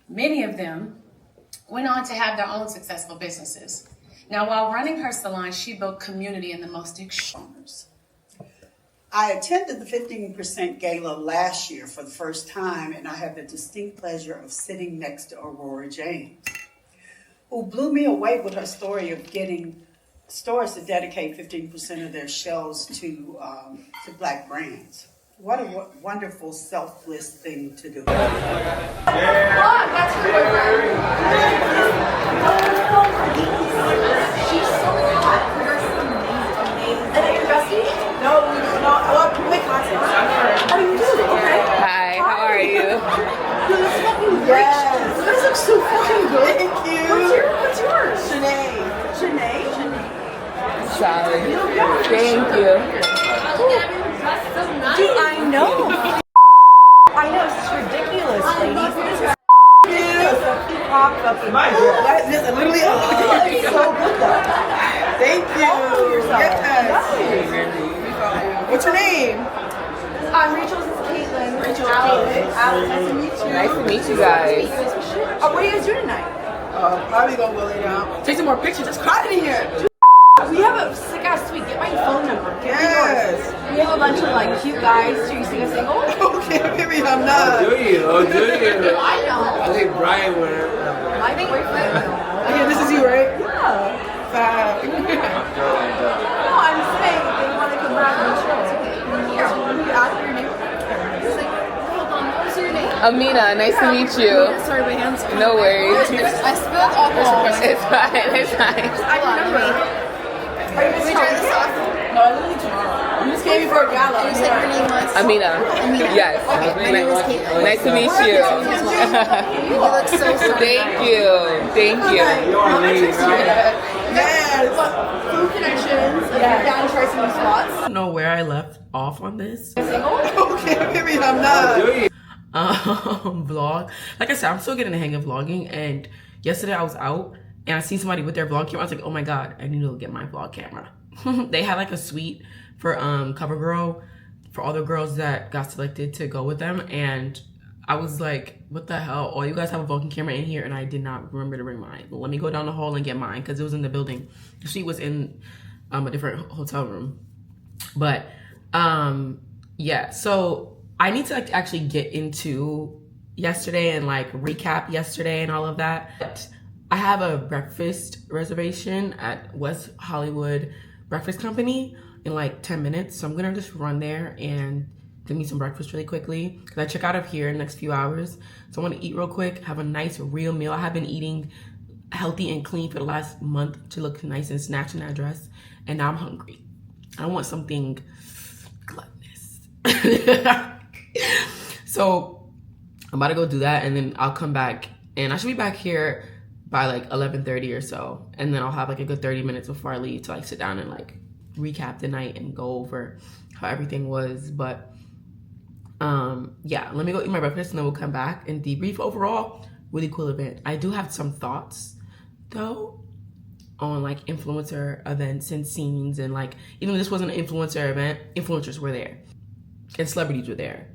Many of them went on to have their own successful businesses. Now, while running her salon, she built community in the most extreme. I attended the 15% Gala last year for the first time, and I had the distinct pleasure of sitting next to Aurora James, who blew me away with her story of getting stores to dedicate 15% of their shelves to Black brands. What a wonderful, selfless thing to do. She's so hot. And then you're Dusty? No, well, quick content. How do you do? Okay. Hi, how are you? You look fucking great. Yes. You guys look so fucking good. Thank you. What's yours? Shanae? Sorry. Thank you. Dude, I know. It's ridiculous, ladies. He popped up in my head. Literally, so good though. Thank you. Yes. What's your name? Rachel's is Caitlin. Alex. Nice to meet you. Nice to meet you guys. What are you guys doing tonight? Probably gonna go lay down. Take some more pictures. It's hot in here. We have a sick ass suite. Get my phone number. Yes. We have a bunch of like cute guys. Are you seeing a single? Okay, maybe I'm not. Do you? I know. I think Brian would. My boyfriend. Okay, this is you, right? Yeah. Fab. No, I'm saying they want to come back on the show. Here, you ask your name. He's like, hold on, what was your name? Amina, nice to meet you. Sorry, my hands. No worries. I spilled alcohol. It's fine. It's fine. I remember. Are you going to try this off? No, I literally tomorrow. You just came for a gala. You said your name was? Amina. Yes. Okay, my name is Kate. Nice to meet you. You look so sorry. Thank you. Thank you. Yes. Food connections. If you're down to try some new spots. I don't know where I left off on this Okay, period. I'm not. vlog. Like I said, I'm still getting the hang of vlogging, and yesterday I was out and I seen somebody with their vlog camera. I was like, oh my god, I need to get my vlog camera. They had like a suite for CoverGirl for all the girls that got selected to go with them, and I was like, what the hell? All you guys have a vlogging camera in here, and I did not remember to bring mine. Let me go down the hall and get mine, because it was in the building. The suite was in a different hotel room. But yeah, so I need to like actually get into yesterday and like recap yesterday and all of that. But I have a breakfast reservation at West Hollywood Breakfast Company in like 10 minutes. So I'm gonna just run there and get me some breakfast really quickly, because I check out of here in the next few hours. So I want to eat real quick, have a nice real meal. I have been eating healthy and clean for the last month to look nice and snatch in that dress, and now I'm hungry. I want something gluttonous. So I'm about to go do that, and then I'll come back, and I should be back here by like 11:30 or so, and then I'll have like a good 30 minutes before I leave to like sit down and like recap the night and go over how everything was. But yeah, let me go eat my breakfast and then we'll come back and debrief. Overall, really cool event. I do have some thoughts though on like influencer events and scenes, and like even though this wasn't an influencer event, influencers were there and celebrities were there,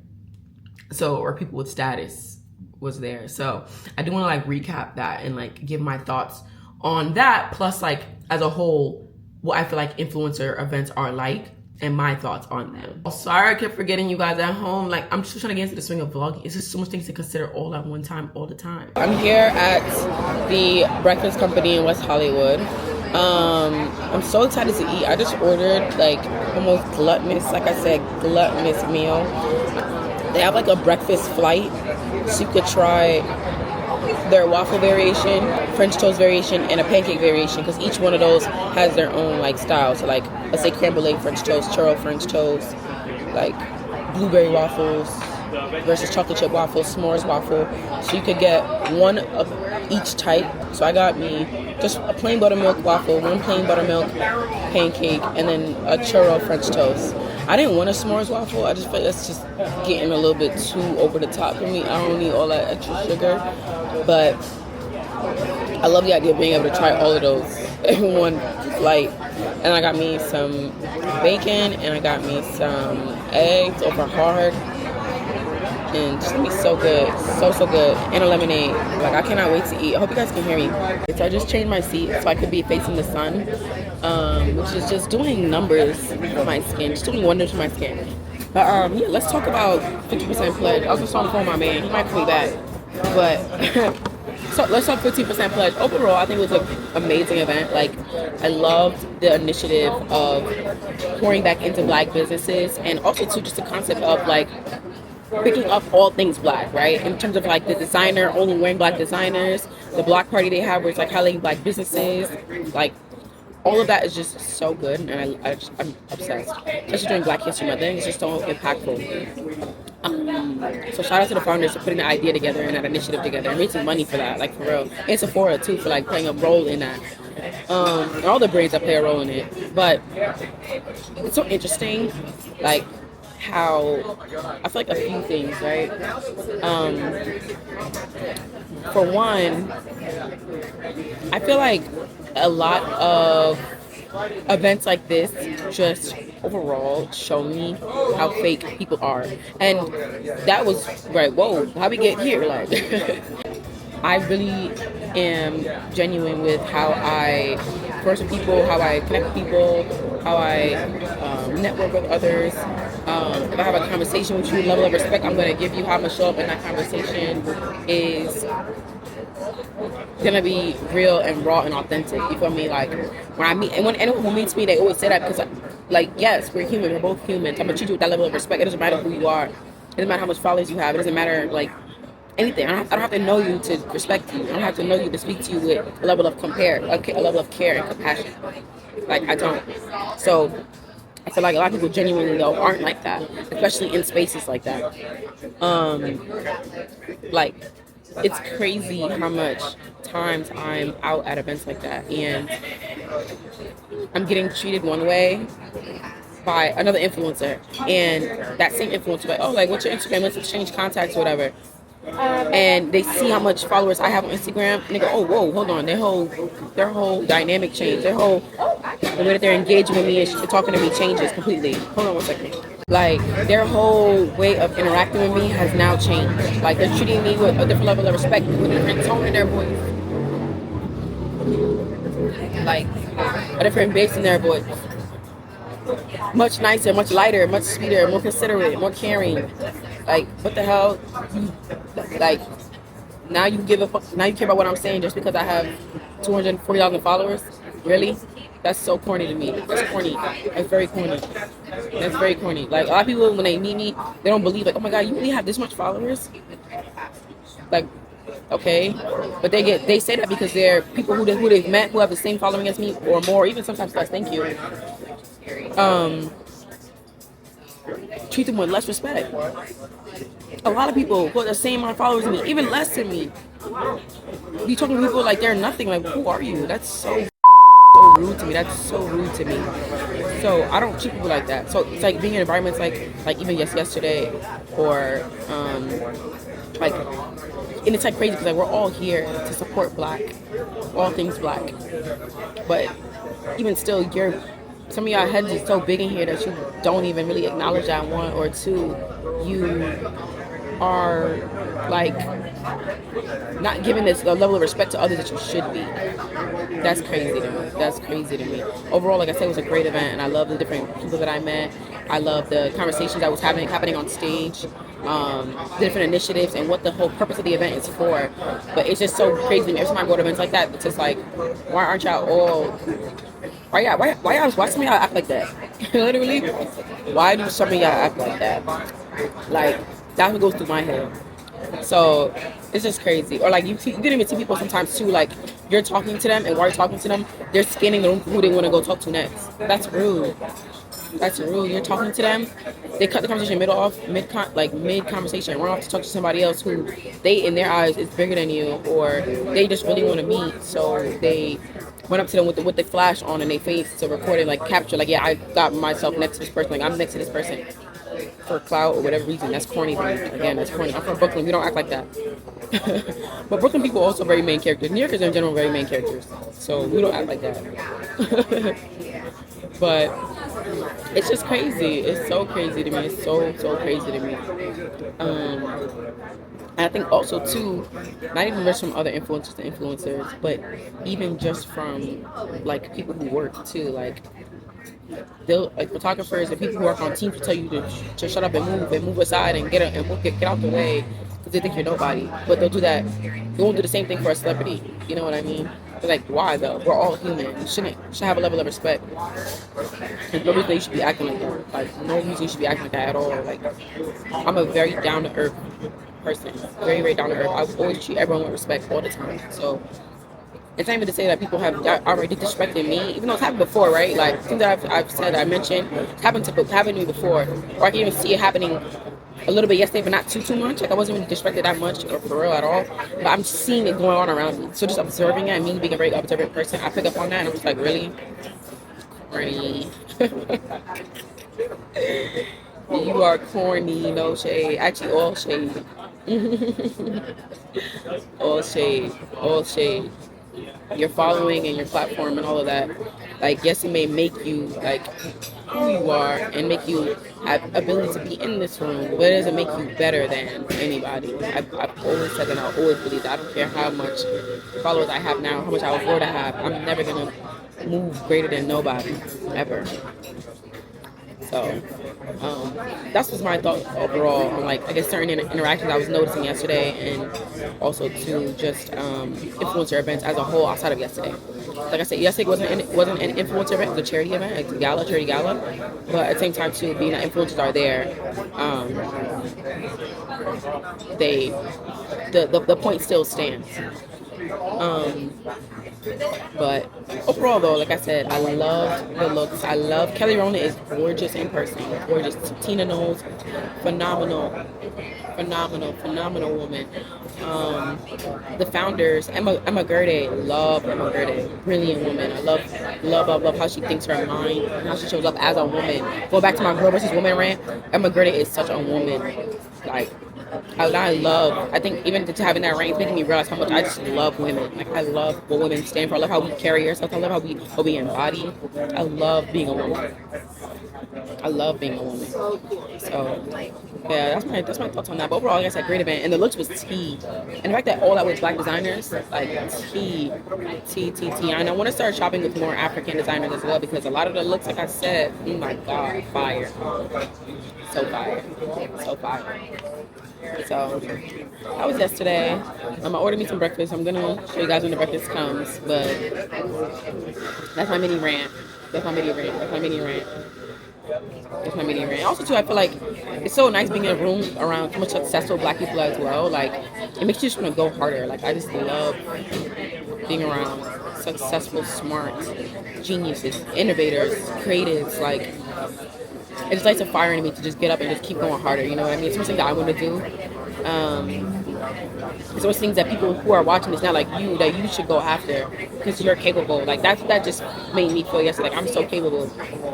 so, or people with status was there. So I do want to like recap that and like give my thoughts on that, plus like as a whole what I feel like influencer events are like and my thoughts on them. Sorry I kept forgetting you guys at home. Like, I'm just trying to get into the swing of vlogging. It's just so much things to consider all at one time, all the time. I'm here at the Breakfast Company in West Hollywood. I'm so excited to eat. I just ordered like the most gluttonous, like I said, gluttonous meal. They have like a breakfast flight, so you could try their waffle variation, French toast variation, and a pancake variation, because each one of those has their own like style. So like, let's say creme brulee French toast, churro French toast, like blueberry waffles versus chocolate chip waffles, s'mores waffle. So you could get one of each type. So I got me just a plain buttermilk waffle, one plain buttermilk pancake, and then a churro French toast. I didn't want a s'mores waffle. I just feel like that's just getting a little bit too over the top for me. I don't need all that extra sugar. But I love the idea of being able to try all of those in one flight. And I got me some bacon, and I got me some eggs over hard. And just gonna be so good, so good. And a lemonade. Like, I cannot wait to eat. I hope you guys can hear me. So I just changed my seat so I could be facing the sun, which is just doing numbers for my skin, just doing wonders for my skin. But yeah, let's talk about 50% Pledge. I was just on the phone with my man. He might call me back. But so let's talk 50% Pledge. Overall, I think it was an amazing event. Like, I loved the initiative of pouring back into Black businesses, and also too just the concept of like picking up all things Black, right? In terms of like the designer only wearing Black designers, the block party they have where it's like highlighting Black businesses, like all of that is just so good, and I'm obsessed. Especially during Black History Month, I think it's just so impactful. So shout out to the founders for putting the idea together and that initiative together and raising money for that, like for real. And Sephora too for like playing a role in that. And all the brands that play a role in it. But it's so interesting, like how I feel like a few things, right? For one, I feel like a lot of events like this just overall show me how fake people are, and that was right. Whoa, how we get here? Like, I really am genuine with how I converse with people, how I connect with people, how I network with others. If I have a conversation with you, level of respect I'm going to give you, how I'm going to show up in that conversation is gonna be real and raw and authentic. You feel me? Like, when I meet, and when anyone who meets me, they always say that, because like, yes, we're human, we're both humans. I'm gonna treat you with that level of respect. It doesn't matter who you are, it doesn't matter how much followers you have, it doesn't matter like anything. I don't have to know you to respect you. I don't have to know you to speak to you with a level of a level of care and compassion. Like, I don't. So I feel like a lot of people genuinely though aren't like that, especially in spaces like that. Like, it's crazy how much times I'm out at events like that and I'm getting treated one way by another influencer, and that same influencer like, oh, like, what's your Instagram? Let's exchange contacts or whatever. And they see how much followers I have on Instagram, and they go, oh, whoa, hold on, their whole dynamic changed, the way that they're engaging with me and talking to me changes completely. Hold on one second. Like, their whole way of interacting with me has now changed. Like, they're treating me with a different level of respect, with a different tone in their voice, like a different bass in their voice. Much nicer, much lighter, much sweeter, more considerate, more caring. Like, what the hell? Like, now you give a fuck, now you care about what I'm saying just because I have 240,000 followers? Really? That's so corny to me. That's corny. That's very corny. That's very corny. Like, a lot of people, when they meet me, they don't believe, like, oh my god, you really have this much followers? Like, okay, but they say that because they're people who they've met who have the same following as me or more, even sometimes less. Thank you. Treat them with less respect. A lot of people who have the same amount of followers as me, even less than me, you talking to people like they're nothing. Like, who are you? That's so rude to me. That's so rude to me. So I don't treat people like that. So it's like being in environments like even yesterday, or like, and it's like crazy because like we're all here to support Black, all things Black, but even still, some of y'all heads is so big in here that you don't even really acknowledge that. One or two, you are like not giving this a level of respect to others that you should be. That's crazy to me. That's crazy to me. Overall, like I said, it was a great event, and I love the different people that I met. I love the conversations that was happening on stage, the different initiatives, and what the whole purpose of the event is for. But it's just so crazy to me. Every time I go to events like that, it's just like, why aren't y'all all? Why some of y'all act like that? Literally, why do some of y'all act like that? Like, that's what goes through my head. So it's just crazy. Or like you can even see people sometimes too, like you're talking to them, and while you're talking to them, they're scanning the room for who they want to go talk to next. That's rude. That's rude. You're talking to them, they cut the conversation mid conversation, run off to talk to somebody else who they in their eyes is bigger than you, or they just really want to meet. So they went up to them with the flash on in their face to record it, like capture, like, yeah, I got myself next to this person, like I'm next to this person for clout or whatever reason. That's corny to me. Again, that's corny. I'm from Brooklyn. We don't act like that. But Brooklyn people are also very main characters. New Yorkers in general are very main characters. So we don't act like that. But it's just crazy. It's so crazy to me. It's so crazy to me. And I think also too, not even just from other influencers, but even just from like people who work too, like photographers and people who work on teams will tell you to shut up and move aside and get out the way because they think you're nobody. But they'll do that. They won't do the same thing for a celebrity. You know what I mean? They're like, why though? We're all human. You should have a level of respect. There's no reason you should be acting like that. Like, no reason you should be acting like that at all. Like, I'm a very down to earth person. Very, very down to earth. I always treat everyone with respect all the time. So it's not even to say that people have already disrespected me, even though it's happened before, right? Like, things that I've said, I mentioned, it's happened to me before. Or I can even see it happening a little bit yesterday, but not too much. Like, I wasn't even disrespected that much, or for real at all. But I'm seeing it going on around me. So just observing it, and me being a very observant person, I pick up on that, and I'm just like, really? Corny. You are corny, no shade. Actually, all shade. All shade. All shade. Your following and your platform and all of that, like, yes, it may make you like who you are and make you have ability to be in this room, but it doesn't make you better than anybody. I've always said that. I always believe that. I don't care how much followers I have now, how much I was going to have. I'm never gonna move greater than nobody ever. So that's just my thought overall on, like, I guess certain interactions I was noticing yesterday, and also to just influencer events as a whole outside of yesterday. Like I said, yesterday wasn't an influencer event, it was a charity event, it's a charity gala, but at the same time too, being that influencers are there, they the point still stands. But overall, though, like I said, I loved the looks. I love Kelly Rona is gorgeous in person. Gorgeous. Tina Knowles, phenomenal woman. The founders, Emma Gerde, love Emma Gerde, brilliant woman. I love how she thinks her mind and how she shows up as a woman. Go back to my girl versus woman rant. Emma Gerde is such a woman. Like, I think even to having that rank making me realize how much I just love women. Like, I love what women stand for. I love how we carry ourselves. I love how we embody. I love being a woman. So yeah, that's my thoughts on that. But overall, like I said, great event. And the looks was tea. And the fact that all that was black designers, like tea. And I want to start shopping with more African designers as well, because a lot of the looks, like I said, oh my god, fire. So fire. So that was yesterday. I ordered me some breakfast. I'm gonna show you guys when the breakfast comes, but that's my mini rant. Also too, I feel like it's so nice being in a room around so much successful black people as well. Like, it makes you just want to go harder. Like, I just love being around successful, smart, geniuses, innovators, creatives. Like, it just lights a fire in me to just get up and just keep going harder. You know what I mean? It's something that I want to do. It's those things that people who are watching this now, like you, that you should go after because you're capable. Like, that just made me feel yesterday. Like, I'm so capable.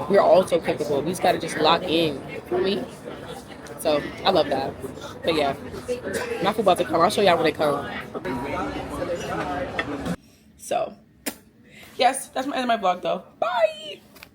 We're all so capable. We just gotta just lock in. For me. So I love that. But yeah, my food about to come. I'll show y'all when they come. So yes, that's my end of my vlog though. Bye.